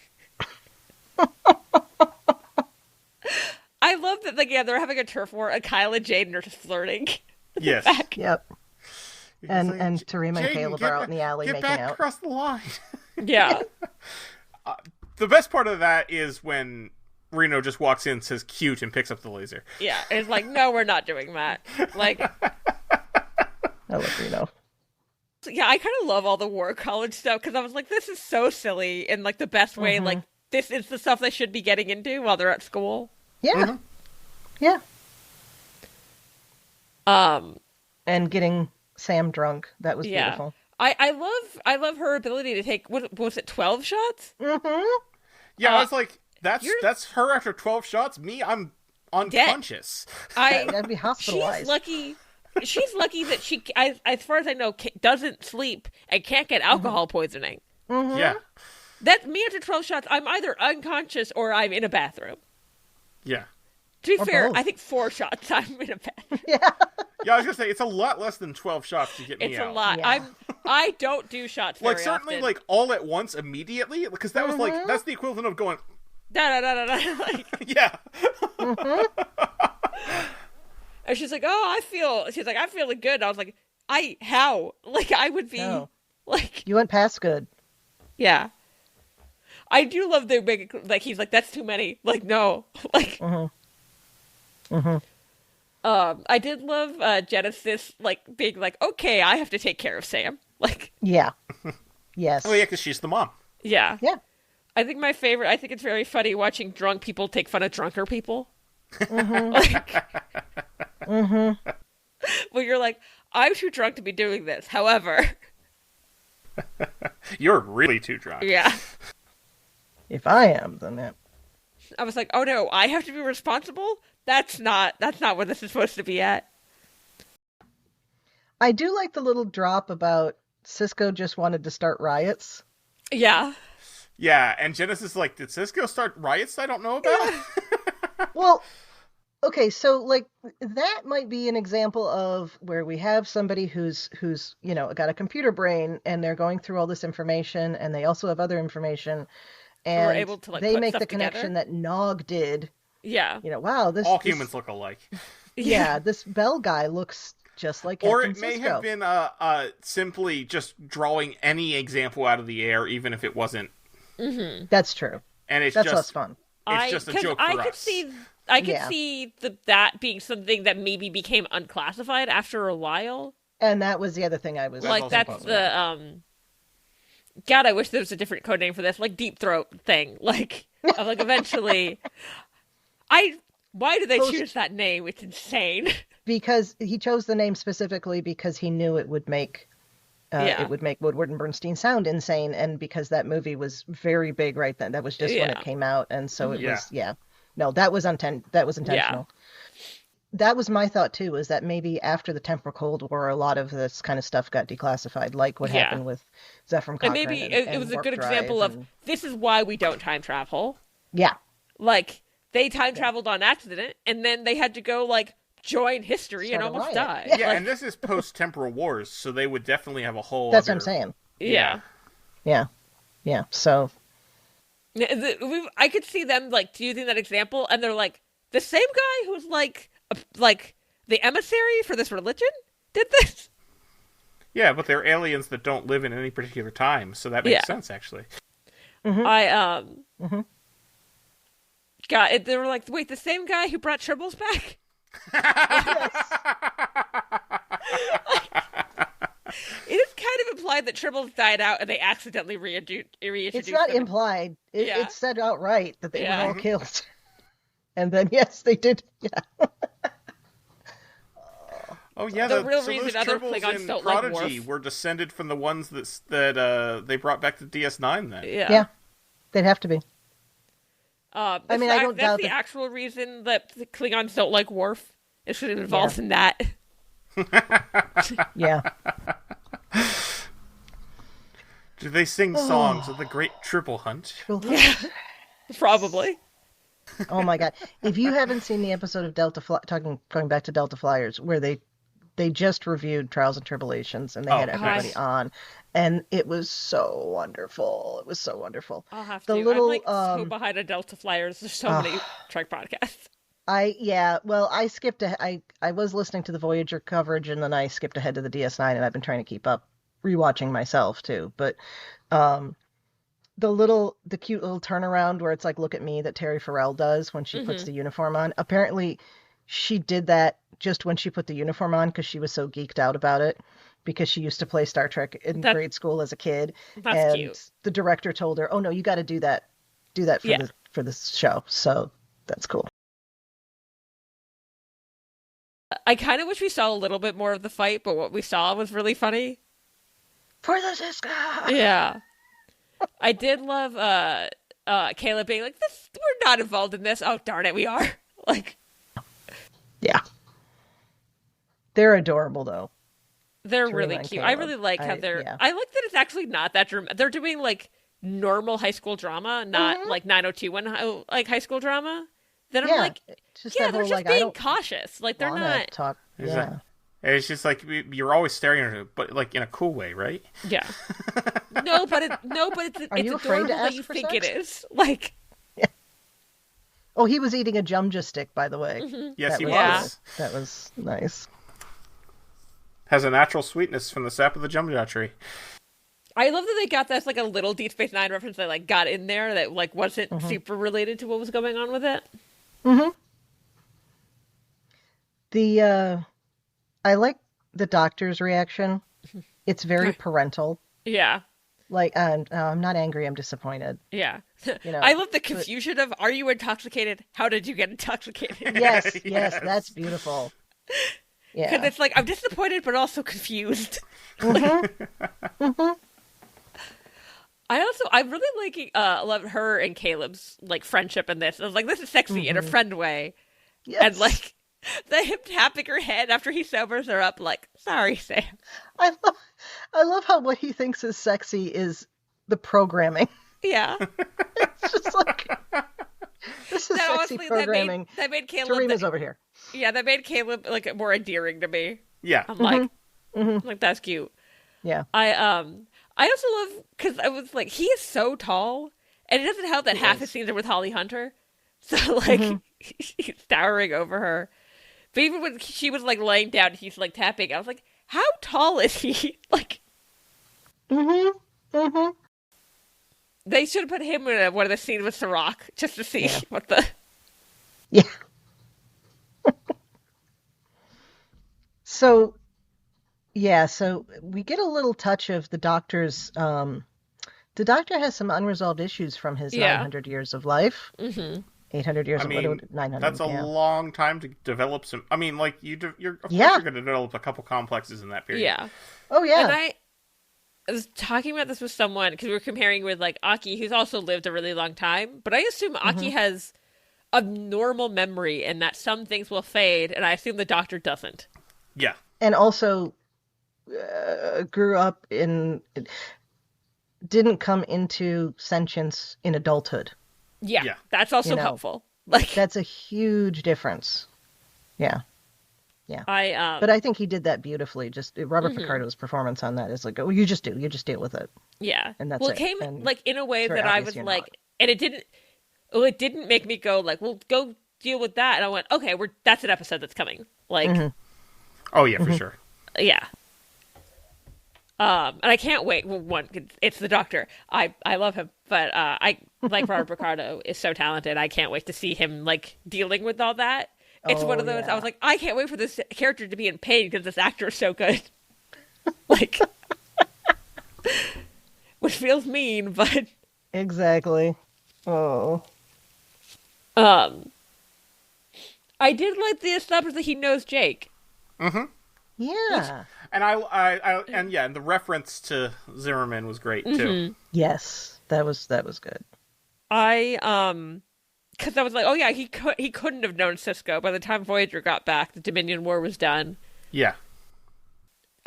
I love that. Like, they're having a turf war, and Kyle and Jaden are just flirting. Yes. Yep. And Tarima and Caleb are out in the alley making out. Get back across the line. Yeah. The best part of that is when Reno just walks in, says cute, and picks up the laser. Yeah, and it's like, no, we're not doing that. Like, I love Reno. Yeah, I kind of love all the war college stuff, because I was like, this is so silly in, like, the best way. Like, this is the stuff they should be getting into while they're at school. Yeah. Yeah. And getting Sam drunk. That was beautiful. I love her ability to take, what was it, 12 shots? Yeah, I was like, that's her after 12 shots. Me, I'm unconscious. I'd be hospitalized. She's lucky that she, as far as I know, doesn't sleep and can't get alcohol poisoning. Yeah. That's me after 12 shots. I'm either unconscious or I'm in a bathroom. Yeah. To be fair, both. I think 4 shots I'm in a bathroom. Yeah. Yeah, I was gonna say it's a lot less than 12 shots to get me out. It's a lot. Yeah. I don't do shots very often. Like certainly like all at once immediately, because that was like that's the equivalent of going da da da da da. Like, yeah. And she's like, "Oh, I'm feeling good." And I was like, how? Like I would be like you went past good. Yeah. I do love the big like he's like that's too many. Like no. Like I did love Genesis like being like, okay, I have to take care of Sam. Like yeah. Yes. Oh yeah, because she's the mom. Yeah. Yeah. I think it's very funny watching drunk people take fun of drunker people. Well, you're like, I'm too drunk to be doing this. However, you're really too drunk. Yeah. If I am, then that. I was like, oh no, I have to be responsible? That's not where this is supposed to be at. I do like the little drop about Cisco just wanted to start riots. Yeah. Yeah, and Genesis is like, did Cisco start riots I don't know about? Well, okay, so like that might be an example of where we have somebody who's got a computer brain and they're going through all this information and they also have other information and we're able to, like, they put make stuff the connection together. that Nog did. Yeah. Wow, all humans look alike. Yeah, this Bell guy looks just like Or Captain it may Sisko. have been simply just drawing any example out of the air, even if it wasn't. That's true. And it's That's just less fun. It's just a joke for us. I could see that being something that maybe became unclassified after a while. And that was the other thing I was Like, that's the, God, I wish there was a different code name for this, like Deep Throat thing. Like, eventually, why did they choose that name? It's insane. Because he chose the name specifically because he knew it would make Woodward and Bernstein sound insane, and because that movie was very big right then. That was just when it came out, and so it was No, that was intentional. Yeah. That was my thought too, is that maybe after the Temporal Cold War, a lot of this kind of stuff got declassified, like what happened with Zephyr Cochrane. And maybe it was a good example of this is why we don't time travel. Yeah. Like, they time traveled on accident, and then they had to go, like, join history and almost die. Yeah, and this is post-temporal wars, so they would definitely have a whole That's what I'm saying. Yeah. Yeah, so... I could see them, like, using that example, and they're like, the same guy who's, like the emissary for this religion did this? Yeah, but they're aliens that don't live in any particular time, so that makes sense, actually. Mm-hmm. They were like, wait, the same guy who brought Tribbles back? It is kind of implied that Tribbles died out and they accidentally reintroduced It's not them. implied. It's said outright that they were all killed. And then, yes, they did. Yeah. Oh yeah, the real so reason those other Tribbles Klingons in don't like Prodigy Worf were descended from the ones that they brought back to DS9 then. Yeah, they'd have to be. I don't doubt that's the that... actual reason that the Klingons don't like Worf. It should have involved in that. Yeah. Do they sing songs of the Great Triple Hunt? Yeah, probably. Oh my god! If you haven't seen the episode of going back to Delta Flyers, where they just reviewed Trials and Tribulations, and they had everybody on, and it was so wonderful. It was so wonderful. I'll have the to. Little, I'm like so behind a Delta Flyers. There's so many Trek podcasts. I skipped I was listening to the Voyager coverage, and then I skipped ahead to the DS9, and I've been trying to keep up, rewatching myself too. But the cute little turnaround where it's like, look at me, that Terry Farrell does when she puts the uniform on. Apparently she did that just when she put the uniform on because she was so geeked out about it, because she used to play Star Trek in grade school as a kid. That's cute. The director told her, oh no, you got to do that for this show. So that's cool. I kind of wish we saw a little bit more of the fight, but what we saw was really funny. For the Sisko! Yeah. I did love Caleb being like, "This, we're not involved in this." Oh, darn it, we are. Like, yeah. They're adorable, though. They're really cute. I really like how they're... Yeah. I like that it's actually not that dramatic. They're doing, like, normal high school drama, not, like, 90210, like, high school drama. Then I'm like, they're just like, being cautious. Like, they're not... Talk. Yeah. It's just like, you're always staring at her, but, like, in a cool way, right? Yeah. No, but it's adorable that you think it is. Like... Yeah. Oh, he was eating a Jumja stick, by the way. Mm-hmm. Yes, he was. That was nice. Has a natural sweetness from the sap of the Jumja tree. I love that they got this, like, a little Deep Space Nine reference that, like, got in there that, like, wasn't super related to what was going on with it. Mm-hmm. I like the doctor's reaction. It's very parental. Yeah. Like, I'm not angry, I'm disappointed. Yeah. I love the confusion of, are you intoxicated? How did you get intoxicated? Yes, that's beautiful. Yeah. Because it's like, I'm disappointed, but also confused. I really love her and Caleb's, like, friendship in this. I was like, this is sexy in a friend way. Yes. And, like, him tapping her head after he sobers her up, like, sorry, Sam. I love how what he thinks is sexy is the programming. Yeah. It's just like, this is sexy programming. That made Caleb... Serena's over here. Yeah, that made Caleb, like, more endearing to me. Yeah. I'm like, that's cute. Yeah. I also love, because I was like, he is so tall, and it doesn't help that half his scenes are with Holly Hunter. So, like, he's towering over her. But even when she was like laying down, and he's like tapping. I was like, how tall is he? Like, they should have put him in one of the scenes with Sirach just to see what the. Yeah. So we get a little touch of the Doctor's. The Doctor has some unresolved issues from his 900 years of life. 800 years. 900. That's a long time to develop some. I mean, like you're going to develop a couple complexes in that period. Yeah. Oh yeah. And I was talking about this with someone because we were comparing with like Aki, who's also lived a really long time. But I assume Aki has a normal memory, and that some things will fade, and I assume the Doctor doesn't. Yeah. And also grew up didn't come into sentience in adulthood. Yeah. That's also helpful. Like that's a huge difference. Yeah. But I think he did that beautifully. Just Robert Picardo's performance on that is like, oh, you just deal with it. Yeah. And that's it. It came and like in a way that I was like, and it didn't make me go like, well, go deal with that. And I went, okay, that's an episode that's coming. Like, oh yeah, for sure. Yeah. And I can't wait. Well, one, it's the Doctor. I love him, but I like Robert Picardo is so talented. I can't wait to see him like dealing with all that. It's one of those. I was like, I can't wait for this character to be in pain because this actor is so good. Like, which feels mean, but exactly. Oh. I did like the establishment that he knows Jake. Yeah. And and the reference to Zimmerman was great too. Yes, that was good. Because I was like, oh yeah, he couldn't have known Sisko by the time Voyager got back. The Dominion War was done. Yeah.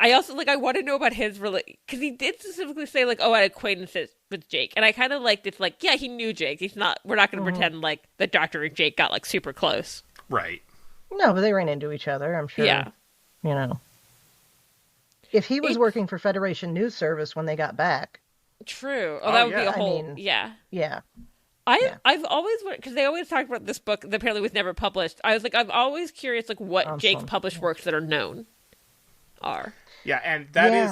I also I want to know about his because he did specifically say like, oh, I had acquaintances with Jake, and I kind of liked it's like, yeah, he knew Jake. We're not going to pretend like the Doctor and Jake got like super close. Right. No, but they ran into each other. I'm sure. Yeah. You know. If he was working for Federation News Service when they got back. True. Oh, that would be a whole. Yeah. I've always because they always talked about this book that apparently was never published. I was like, I'm always curious like what Jake published works that are known are. Yeah, and that is,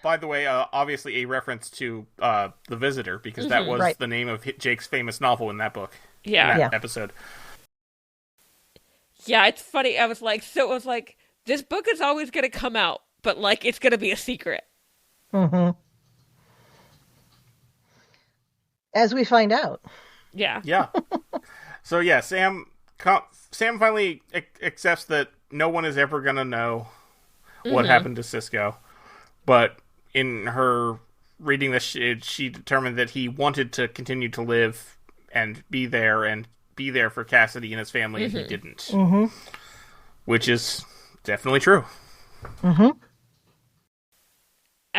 by the way, obviously a reference to The Visitor, because that was the name of Jake's famous novel in that book. Yeah. In that episode. Yeah, it's funny. I was like, so it was like, this book is always going to come out, but like it's going to be a secret. As we find out. Yeah. Yeah. So yeah, Sam finally accepts that no one is ever going to know what happened to Sisko. But in her reading this, she determined that he wanted to continue to live and be there for Cassidy and his family, and he didn't. Which is definitely true. That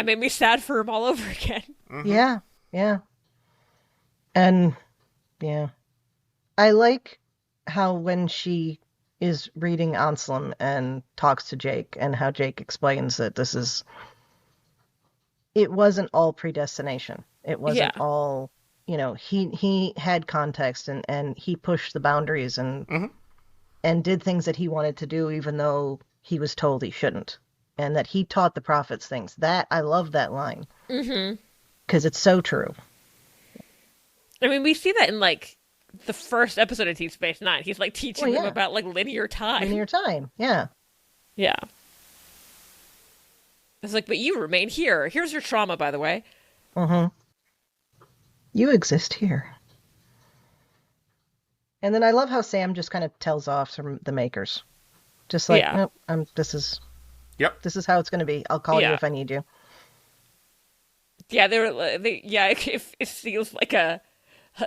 made me sad for him all over again. Yeah. And, I like how when she is reading Anselm and talks to Jake, and how Jake explains that it wasn't all predestination. It wasn't all, he had context and he pushed the boundaries and did things that he wanted to do, even though he was told he shouldn't. And that he taught the prophets things. I love that line. Because it's so true. I mean, we see that in, like, the first episode of Deep Space Nine. He's, like, teaching them about, like, linear time. Linear time, yeah. Yeah. It's like, but you remain here. Here's your trauma, by the way. You exist here. And then I love how Sam just kind of tells off from the makers. Just like, nope, this is how it's going to be. I'll call you if I need you. Yeah, if it feels like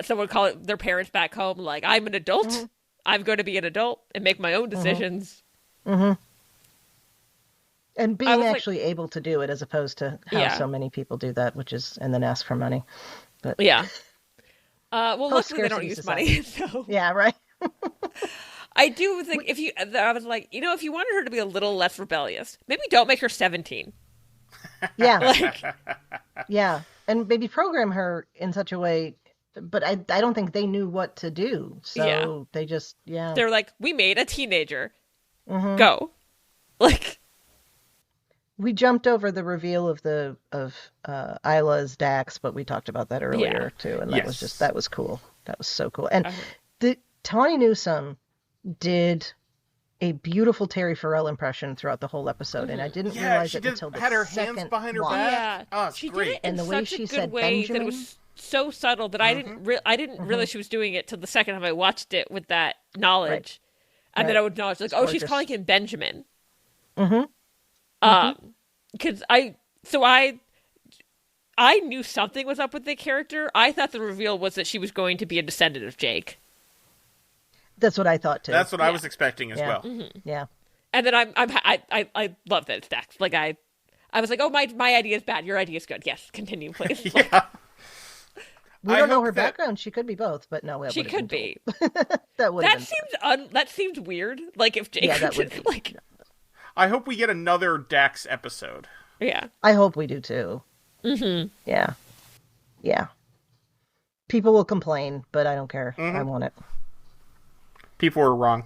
someone call it their parents back home, like, I'm an adult. I'm going to be an adult and make my own decisions. And being actually able to do it, as opposed to how so many people do that, and then ask for money. But well, luckily they don't use money. So yeah, right. I do think I was like, if you wanted her to be a little less rebellious, maybe don't make her 17. Yeah. Yeah. And maybe program her in such a way, but I don't think they knew what to do. So they just, They're like, we made a teenager. Go. Like, we jumped over the reveal of Isla's Dax, but we talked about that earlier too, and that was cool. That was so cool. And Tawny Newsome did a beautiful Terry Farrell impression throughout the whole episode, and I didn't realize it until the had her second hands behind her watch. back. Yeah, Oh, it's she great. did it in And the way such she a good said way Benjamin. that it was so subtle that I didn't realize she was doing it till the second time I watched it with that knowledge, and then I would acknowledge like, oh, she's calling him Benjamin. Because I knew something was up with the character. I thought the reveal was that she was going to be a descendant of Jake. That's what I thought too. That's what I was expecting as well. Yeah. And then I love that it's Dax. Like I was like, oh, my idea is bad. Your idea is good. Yes, continue, please. Yeah. We don't know her background. She could be both, but no, She could be. That seems weird. Like if Jake that would be. like. I hope we get another Dax episode. Yeah. I hope we do too. Yeah. Yeah. People will complain, but I don't care. I want it. People were wrong.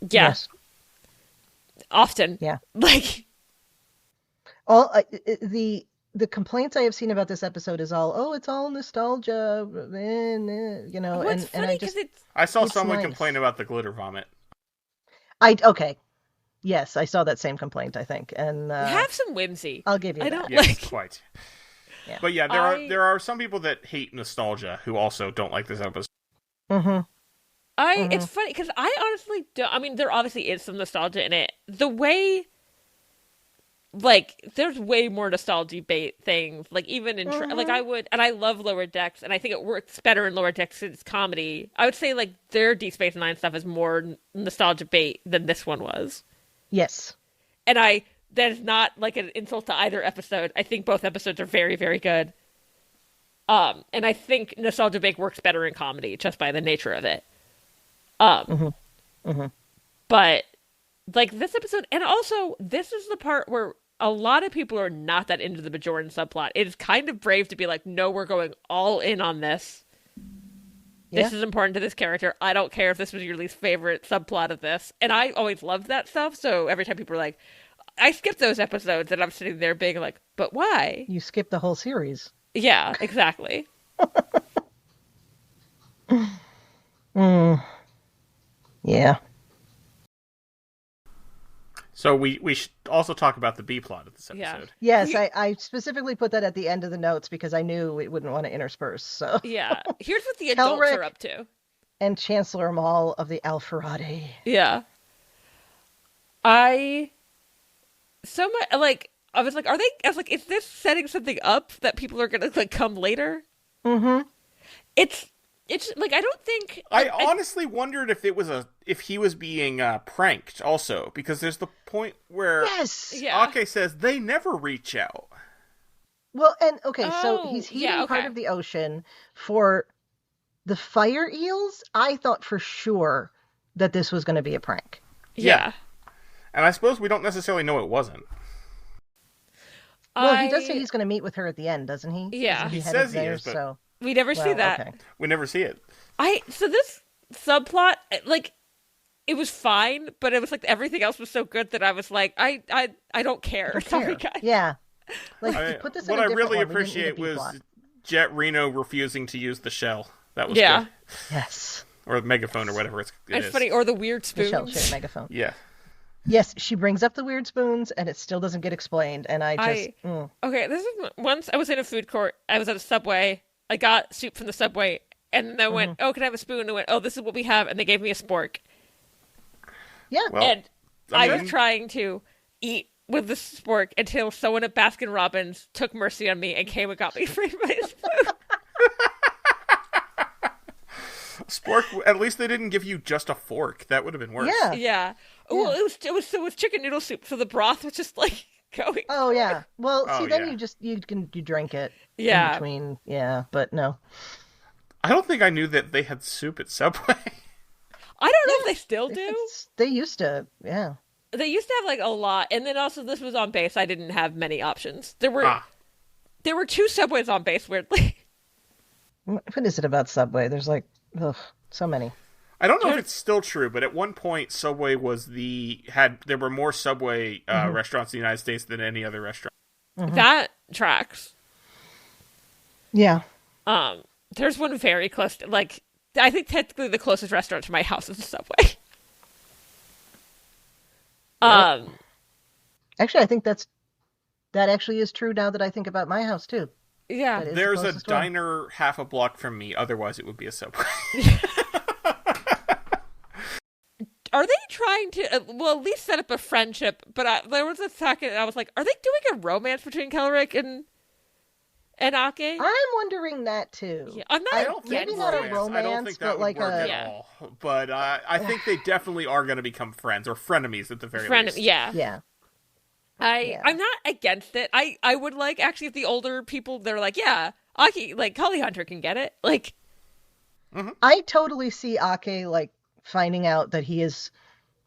Yeah. Yes. Often. Yeah. Like all the complaints I have seen about this episode is all, it's all nostalgia, you know. Well, it's funny because I saw it's someone nice. complain about the glitter vomit. Okay. Yes, I saw that same complaint, I think. And have some whimsy. I'll give you that. don't Yes, quite. Yeah. But yeah, there are some people that hate nostalgia who also don't like this episode. It's funny because I honestly don't. I mean, there obviously is some nostalgia in it. The way, like, there's way more nostalgia bait things. Like even in like I love Lower Decks, and I think it works better in Lower Decks because it's comedy. I would say like their Deep Space Nine stuff is more nostalgia bait than this one was. Yes. And that is not like an insult to either episode. I think both episodes are very, very good. And I think nostalgia bait works better in comedy just by the nature of it. But like this episode, and also this is the part where a lot of people are not that into the Bajoran subplot. It is kind of brave to be like, no, we're going all in on this. This is important to this character. I don't care if this was your least favorite subplot of this. And I always loved that stuff. So every time people are like, I skipped those episodes, and I'm sitting there being like, but why? You skipped the whole series. Yeah, exactly. Yeah. So we should also talk about the B plot of this episode. Yes, I specifically put that at the end of the notes because I knew we wouldn't want to intersperse. So Yeah. Here's what the adults are up to. And Chancellor Maul of the Alfarati. Yeah. I was like, I was like, is this setting something up that people are gonna like come later? It's like I don't think I honestly wondered if he was being pranked also, because there's the point where Ake says they never reach out. Well, and so he's heating part of the ocean for the fire eels. I thought for sure that this was going to be a prank. Yeah. And I suppose we don't necessarily know it wasn't. Well, he does say he's going to meet with her at the end, doesn't he? Yeah. He says he is, but so... we never see that. Okay. We never see it. So this subplot, like, it was fine, but it was like everything else was so good that I was like, I don't care. Sorry, guys. Yeah. Like, put this in what a I different really one. appreciate was Jet Reno refusing to use the shell. That was Yeah. good. Yes. Or the megaphone or whatever it It's is. funny. Or the weird The spoons. shell megaphone. Yeah. Yes, she brings up the weird spoons, and it still doesn't get explained. And I just Okay, this is once I was in a food court. I was at a Subway. I got soup from the Subway, and then I went, "Oh, can I have a spoon?" And I went, "Oh, this is what we have," and they gave me a spork. Yeah. Well, And I was trying to eat with the spork until someone at Baskin Robbins took mercy on me and came and got me free my spoon. Spork, at least they didn't give you just a fork. That would have been worse. Yeah. Yeah. Well, it was chicken noodle soup, so the broth was just like going. Oh yeah. Well, Oh, see, then yeah. you drink it. Yeah. In between. Yeah, but no. I don't think I knew that they had soup at Subway. I don't know if they still do. They used to. Yeah. They used to have like a lot, and then also this was on base. I didn't have many options. There were two Subways on base. Weirdly. What is it about Subway? There's like, so many. I don't know if it's still true, but at one point, Subway there were more Subway restaurants in the United States than any other restaurant. Mm-hmm. That tracks. Yeah. There's one very close to, like, I think technically the closest restaurant to my house is a Subway. Actually, I think that actually is true now that I think about my house too. Yeah. There's a diner half a block from me. Otherwise, it would be a Subway. Are they trying to, at least set up a friendship? But there was a second, I was like, are they doing a romance between TellaWrong and Ake? I'm wondering that too. Yeah, I'm not maybe not a romance, I don't think that but like would work at all. But I think they definitely are going to become friends, or frenemies at the very least. Yeah. Yeah. I'm not against it. I would like, actually, if the older people, they're like, yeah, Ake, like, Holly Hunter can get it. Like, I totally see Ake, like, finding out that he is,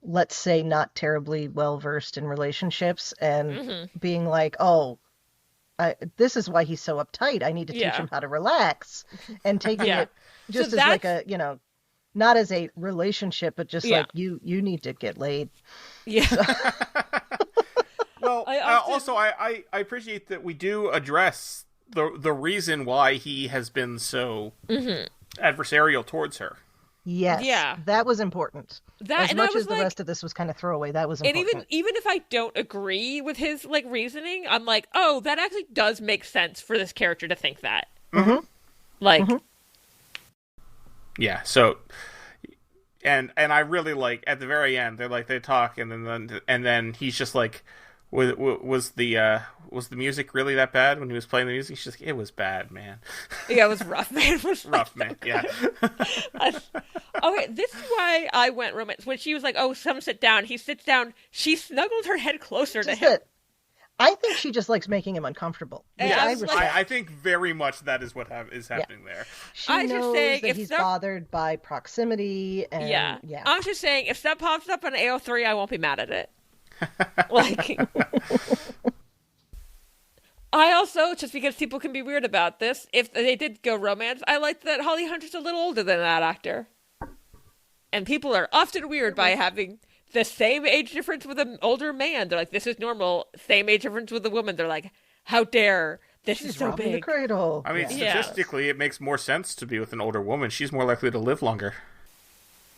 let's say, not terribly well versed in relationships and being like, oh, this is why he's so uptight. I need to teach him how to relax, and taking it just as like a, not as a relationship, but just like you need to get laid. Yeah. So. Well, I appreciate that we do address the reason why he has been so adversarial towards her. Yes. Yeah. That was important. As much as the rest of this was kind of throwaway, that was important. And even if I don't agree with his, like, reasoning, I'm like, oh, that actually does make sense for this character to think that. Mm-hmm. Like. Mm-hmm. Yeah, so. And I really like, at the very end, they talk, and then he's just like, was the music really that bad when he was playing the music? She's like, it was bad, man. Yeah, it was rough, man. It was rough, man. Yeah. Okay, this is why I went romance. When she was like, "Oh, come sit down," he sits down. She snuggled her head closer to him. I think she just likes making him uncomfortable. Yeah, I think very much that is what is happening there. She knows that he's bothered by proximity. And, yeah. I'm just saying, if stuff pops up on AO3, I won't be mad at it. Like, I also, just because people can be weird about this, if they did go romance, I like that Holly Hunter's a little older than that actor. And people are often weird by having the same age difference with an older man. They're like, this is normal. Same age difference with a woman. They're like, how dare. This is so big. The cradle. I mean, statistically, it makes more sense to be with an older woman. She's more likely to live longer.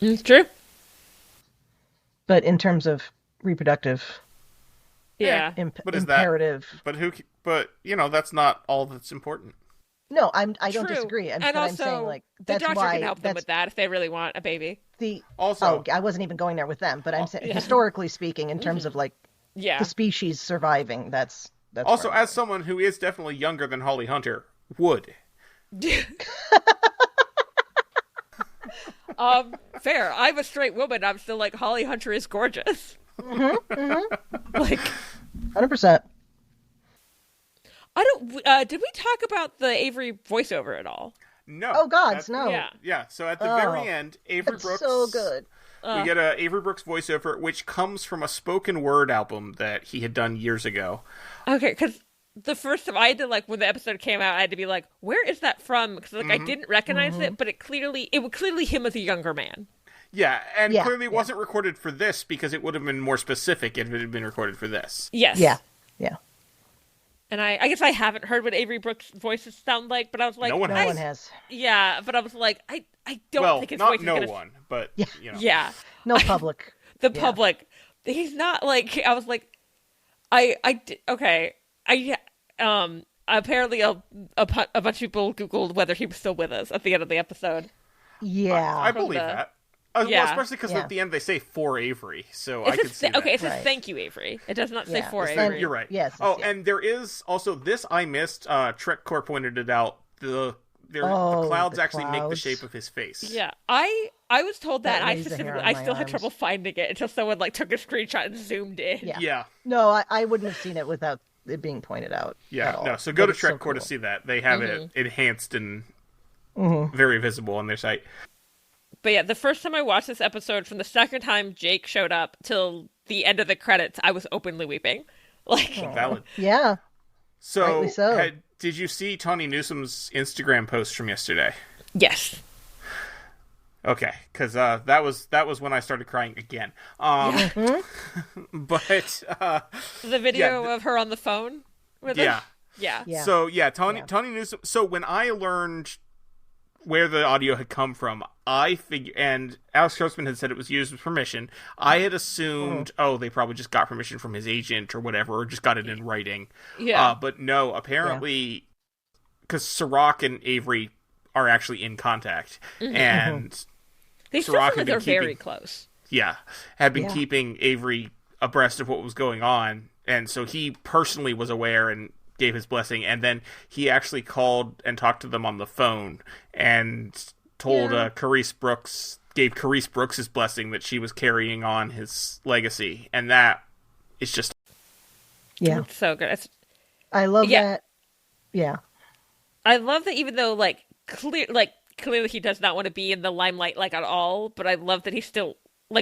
It's true. But in terms of reproductive imperative. But that's not all that's important. No, I don't disagree. And also, I'm saying, like, that's the doctor why can help them with that if they really want a baby. I wasn't even going there with them, but I'm saying, historically speaking, in terms of like the species surviving, that's also, as someone who is definitely younger than Holly Hunter would. Fair. I'm a straight woman. I'm still like, Holly Hunter is gorgeous. Like, 100%. I don't. Did we talk about the Avery voiceover at all? No. Oh gods, no. Yeah. So at the very end, Avery Brooks. So good. We get a Avery Brooks voiceover, which comes from a spoken word album that he had done years ago. Okay, because the first time I had to, like, when the episode came out, I had to be like, where is that from? Because I didn't recognize it, but it was clearly him as a younger man. Yeah, and clearly wasn't recorded for this because it would have been more specific if it had been recorded for this. Yes. Yeah. And I guess I haven't heard what Avery Brooks' voices sound like, but I was like, no one has. Yeah, but I was like, I don't think his voice is gonna... one, but Yeah. No public. The public. He's not like, I was like, apparently a bunch of people Googled whether he was still with us at the end of the episode. Yeah. I believe that. Well, especially because at the end they say for Avery, so I could see that. Okay, it says thank you, Avery. It does not say for Avery. You're right. Yes. And there is also this I missed. TrekkCore pointed it out. The clouds actually make the shape of his face. Yeah, I was told that. I still had trouble finding it until someone took a screenshot and zoomed in. Yeah. No, I wouldn't have seen it without it being pointed out. Yeah. No. So go to TrekkCore to see that. They have it enhanced and very visible on their site. But yeah, the first time I watched this episode, from the second time Jake showed up till the end of the credits, I was openly weeping. Valid. Yeah. So. Did you see Tawny Newsom's Instagram post from yesterday? Yes. Okay, because that was when I started crying again. But the video of her on the phone with him? Yeah. So Tony knew. So when I learned where the audio had come from, I figured, and Alex Kurtzman had said it was used with permission. I had assumed, they probably just got permission from his agent or whatever, or just got it in writing. Yeah. But no, apparently, because Sirach and Avery are actually in contact, and they still feel like they're very close. Yeah, had been keeping Avery abreast of what was going on, and so he personally was aware and gave his blessing, and then he actually called and talked to them on the phone and told Carice Brooks, gave Carice Brooks his blessing that she was carrying on his legacy, and that is just it's so good. I love that. Yeah, I love that even though clearly he does not want to be in the limelight at all, but I love that he's still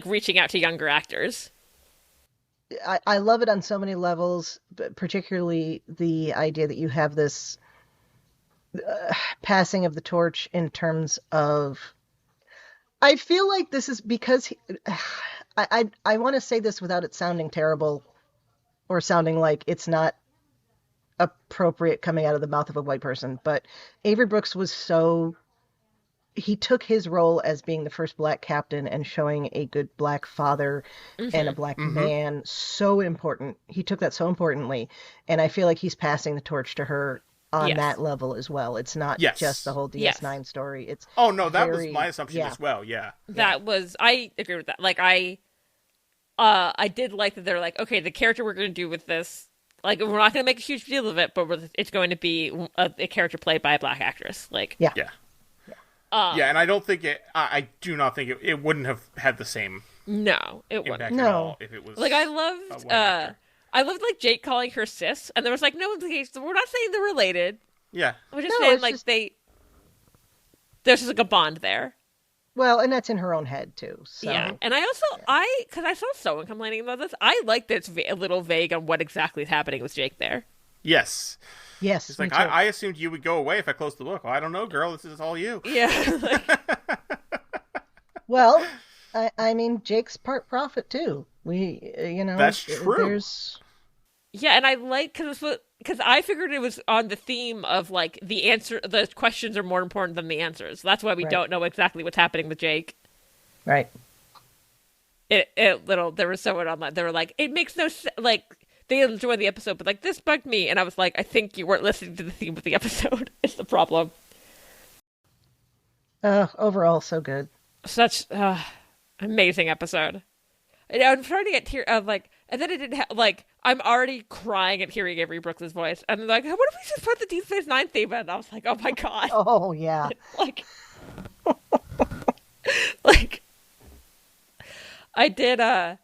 reaching out to younger actors. I love it on so many levels, but particularly the idea that you have this passing of the torch in terms of. I feel like this is because I want to say this without it sounding terrible or sounding like it's not appropriate coming out of the mouth of a white person, but Avery Brooks was he took his role as being the first black captain and showing a good black father and a black man so important. He took that so importantly. And I feel like he's passing the torch to her on that level as well. It's not just the whole DS9 story. It's that was my assumption as well. Yeah. I agree with that. I did like that they're okay, the character we're going to do with this, we're not going to make a huge deal of it, but it's going to be a character played by a black actress. And I don't think I do not think it wouldn't have had the same. No, it wouldn't. At all if it was. I loved Jake calling her sis, and there was no implication. We're not saying they're related. Yeah, we're just saying there's just a bond there. Well, and that's in her own head too. So. Yeah, and I also because I saw someone complaining about this. I like that it's a little vague on what exactly is happening with Jake there. Yes. Yes, it's I assumed you would go away if I closed the book. Well, I don't know, girl. This is all you. Yeah. Well, I mean, Jake's part prophet too. That's true. Yeah, and I like because I figured it was on the theme of the questions are more important than the answers. That's why we don't know exactly what's happening with Jake. Right. There was someone online. They were it makes no sense. They enjoyed the episode, but this bugged me, and I was I think you weren't listening to the theme of the episode. It's the problem. Overall, so good. Such amazing episode. And I'm trying to get tear and then it didn't I'm already crying at hearing Avery Brooks' voice, and what if we just put the Deep Space Nine theme in? And I was oh my god. Oh yeah. I did. I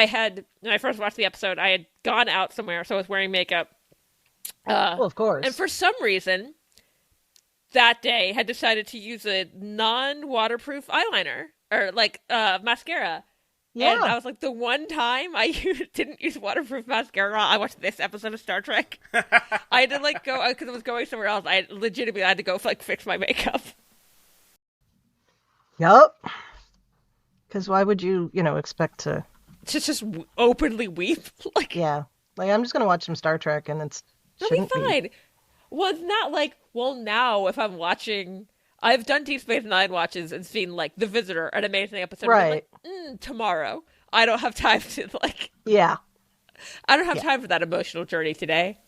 had, when I first watched the episode, I had gone out somewhere, so I was wearing makeup. Well, of course. And for some reason, that day, had decided to use a non-waterproof eyeliner, or mascara. Yeah. And I was the one time I didn't use waterproof mascara, I watched this episode of Star Trek. I had to go, because I was going somewhere else, I legitimately had to go fix my makeup. Yup. Because why would you, expect to... just openly weep? Yeah. I'm just going to watch some Star Trek, and it'll be fine. Well, it's not now if I'm watching... I've done Deep Space Nine watches and seen, The Visitor, an amazing episode. Right. Tomorrow. I don't have time to, Yeah. I don't have time for that emotional journey today.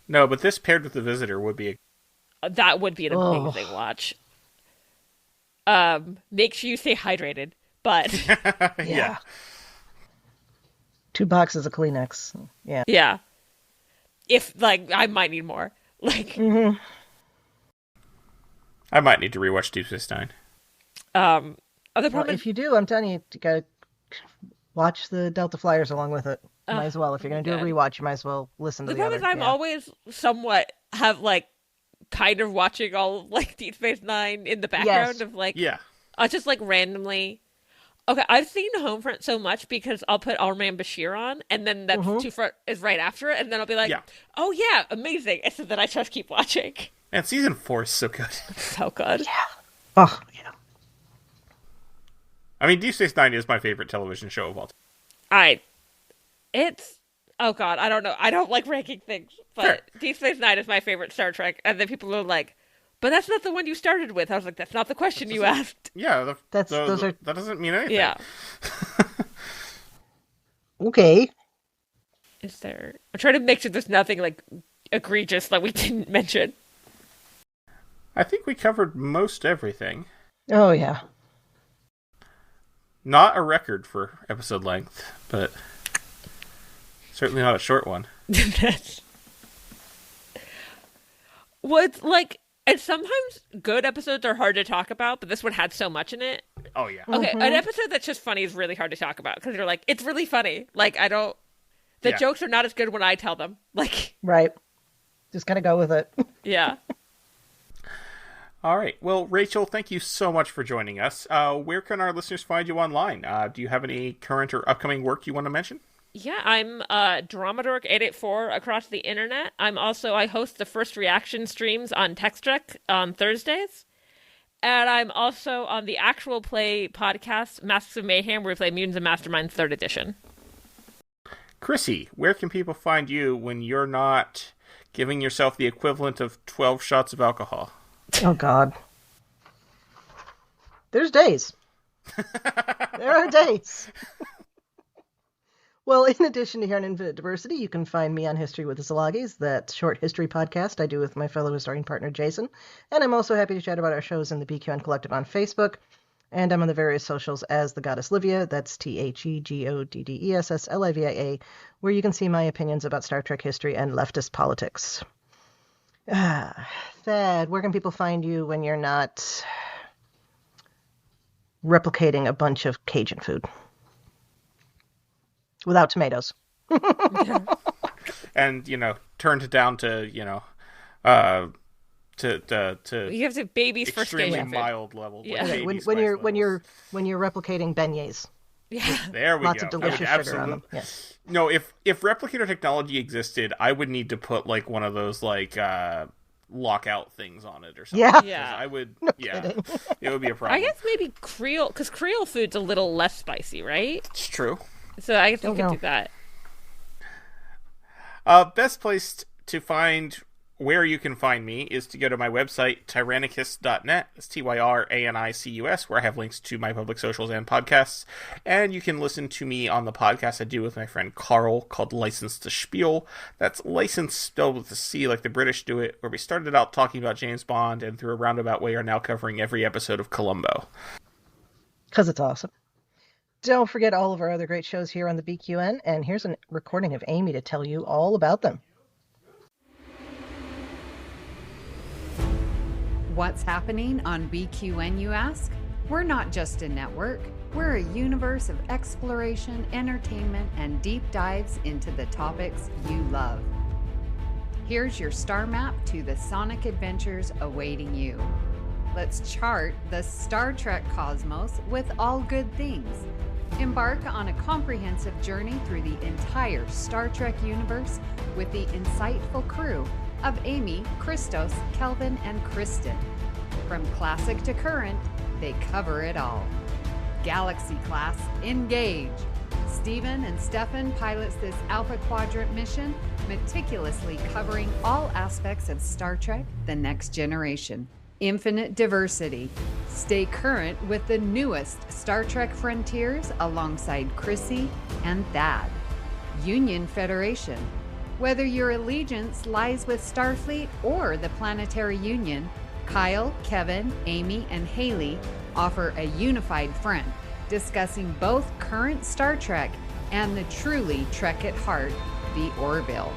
No, but this paired with The Visitor would be that would be an amazing watch. Make sure you stay hydrated, but... Yeah. 2 boxes of Kleenex. Yeah. Yeah. If, I might need more. I might need to rewatch Deep Space Nine. If you do, I'm telling you, you gotta watch the Delta Flyers along with it. Might as well. If you're gonna do a rewatch, you might as well listen to the other. The problem is I'm always somewhat have kind of watching all Deep Space Nine in the background of I'll just randomly. Okay, I've seen Homefront so much because I'll put Arman Bashir on, and then that Two Front is right after it, and then I'll be oh yeah, amazing, and so then I just keep watching. And season 4 is so good. So good. Yeah. Oh yeah. I mean, Deep Space Nine is my favorite television show of all time. Oh god, I don't know. I don't like ranking things, but Sure. Deep Space Nine is my favorite Star Trek. And then people are like, but that's not the one you started with. I was like, that's not the question you asked. Yeah, That doesn't mean anything. Yeah. Okay. Is there... I'm trying to make sure there's nothing, like, egregious that we didn't mention. I think we covered most everything. Oh, yeah. Not a record for episode length, but certainly not a short one. What's like, and sometimes good episodes are hard to talk about, but this one had so much in it. Oh, yeah. Okay, an episode that's just funny is really hard to talk about because you're like, it's really funny. Like, the jokes are not as good when I tell them. Like, right. Just kind of go with it. Yeah. All right. Well, Rachel, thank you so much for joining us. Where can our listeners find you online? Do you have any current or upcoming work you want to mention? Yeah, I'm Dramadork884 across the internet. I host the First Reaction streams on TellaWrong on Thursdays. And I'm also on the actual play podcast, Masks of Mayhem, where we play Mutants and Masterminds 3rd edition. Chrissie, where can people find you when you're not giving yourself the equivalent of 12 shots of alcohol? Oh, God. There's days. There are days. Well, in addition to here on Infinite Diversity, you can find me on History with the Szilagys, that short history podcast I do with my fellow historian partner, Jason. And I'm also happy to chat about our shows in the BQN Collective on Facebook. And I'm on the various socials as the Goddess Livia, that's TheGoddessLivia, where you can see my opinions about Star Trek history and leftist politics. Thad, where can people find you when you're not replicating a bunch of Cajun food? Without tomatoes. And, turned down to, You have to babies for extremely Cajun food. mild level. Yeah. Like when you're replicating beignets. Yeah. There we Lots go. of delicious sugar on them. Yes. No, if replicator technology existed, I would need to put like one of those lockout things on it or something. Yeah. Yeah. I would. No yeah, kidding. it would be a problem. I guess maybe Creole, because Creole food's a little less spicy, right? It's true. So I guess we Don't could know. do that. Best place to find where you can find me is to go to my website, tyrannicus.net. It's TYRANICUS, where I have links to my public socials and podcasts. And you can listen to me on the podcast I do with my friend Carl called License to Spiel. That's license spelled with a C like the British do it, where we started out talking about James Bond and through a roundabout way are now covering every episode of Columbo. Because it's awesome. Don't forget all of our other great shows here on the BQN, and here's a recording of Amy to tell you all about them. What's happening on BQN, you ask? We're not just a network. We're a universe of exploration, entertainment, and deep dives into the topics you love. Here's your star map to the sonic adventures awaiting you. Let's chart the Star Trek cosmos with all good things. Embark on a comprehensive journey through the entire Star Trek universe with the insightful crew of Amy, Christos, Kelvin, and Kristen. From classic to current, they cover it all. Galaxy class, engage! Stephen and Stefan pilots this Alpha Quadrant mission, meticulously covering all aspects of Star Trek: The Next Generation. Infinite Diversity. Stay current with the newest Star Trek frontiers alongside Chrissie and Thad. Union Federation. Whether your allegiance lies with Starfleet or the Planetary Union, Kyle, Kevin, Amy, and Haley offer a unified front, discussing both current Star Trek and the truly Trek at heart, the Orville.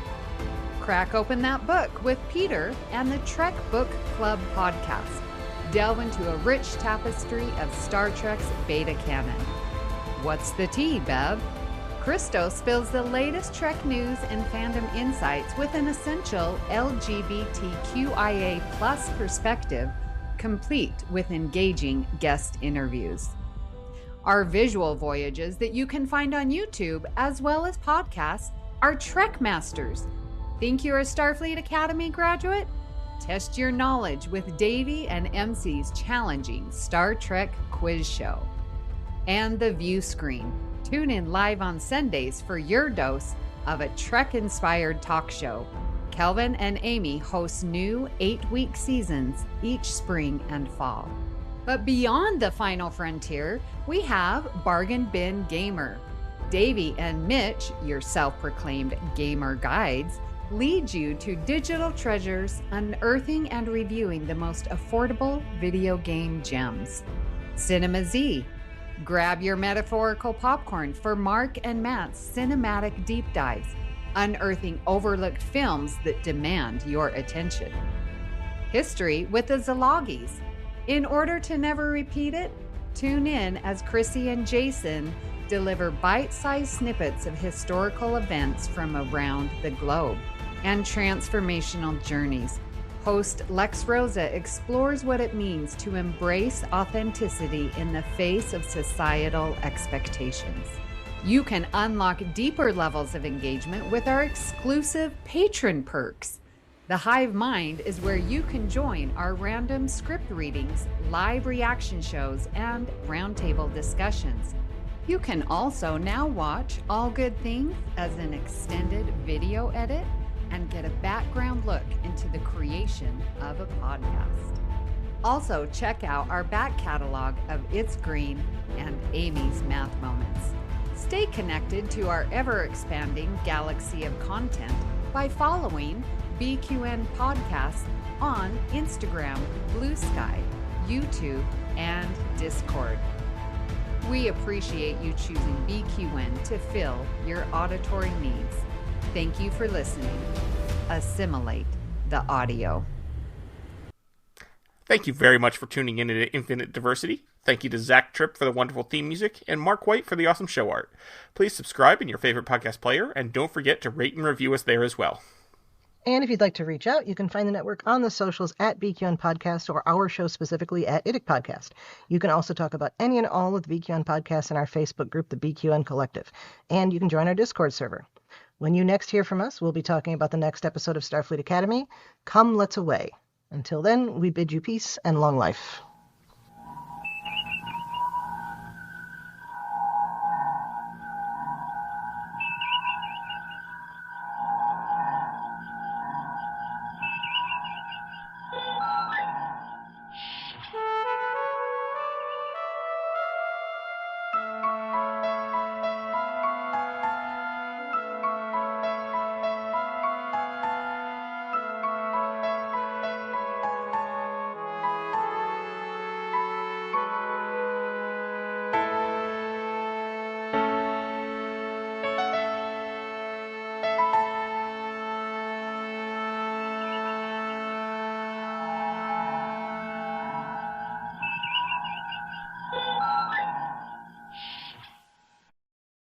Crack open that book with Peter and the Trek Book Club podcast. Delve into a rich tapestry of Star Trek's beta canon. What's the tea, Bev? Christos spills the latest Trek news and fandom insights with an essential LGBTQIA+ perspective, complete with engaging guest interviews. Our visual voyages that you can find on YouTube as well as podcasts are Trek Masters. Think you're a Starfleet Academy graduate? Test your knowledge with Davey and MC's challenging Star Trek quiz show. and the View Screen. Tune in live on Sundays for your dose of a Trek-inspired talk show. Kelvin and Amy host new 8-week seasons each spring and fall. But beyond the final frontier, we have Bargain Bin Gamer. Davey and Mitch, your self-proclaimed gamer guides, lead you to digital treasures, unearthing and reviewing the most affordable video game gems. Cinema Z. Grab your metaphorical popcorn for Mark and Matt's cinematic deep dives, unearthing overlooked films that demand your attention. History with the Szilagys. In order to never repeat it, tune in as Chrissie and Jason deliver bite-sized snippets of historical events from around the globe and transformational journeys. Host Lex Rosa explores what it means to embrace authenticity in the face of societal expectations. You can unlock deeper levels of engagement with our exclusive patron perks. The Hive Mind is where you can join our random script readings, live reaction shows, and roundtable discussions. You can also now watch All Good Things as an extended video edit and get a background look into the creation of a podcast. Also, check out our back catalog of It's Green and Amy's Math Moments. Stay connected to our ever-expanding galaxy of content by following BQN Podcasts on Instagram, Blue Sky, YouTube, and Discord. We appreciate you choosing BQN to fill your auditory needs. Thank you for listening. Assimilate the audio. Thank you very much for tuning in to Infinite Diversity. Thank you to Zach Tripp for the wonderful theme music and Mark White for the awesome show art. Please subscribe in your favorite podcast player and don't forget to rate and review us there as well. And if you'd like to reach out, you can find the network on the socials at BQN Podcast or our show specifically at IDIC Podcast. You can also talk about any and all of the BQN podcasts in our Facebook group, the BQN Collective. And you can join our Discord server. When you next hear from us, we'll be talking about the next episode of Starfleet Academy, Come Let's Away. Until then, we bid you peace and long life.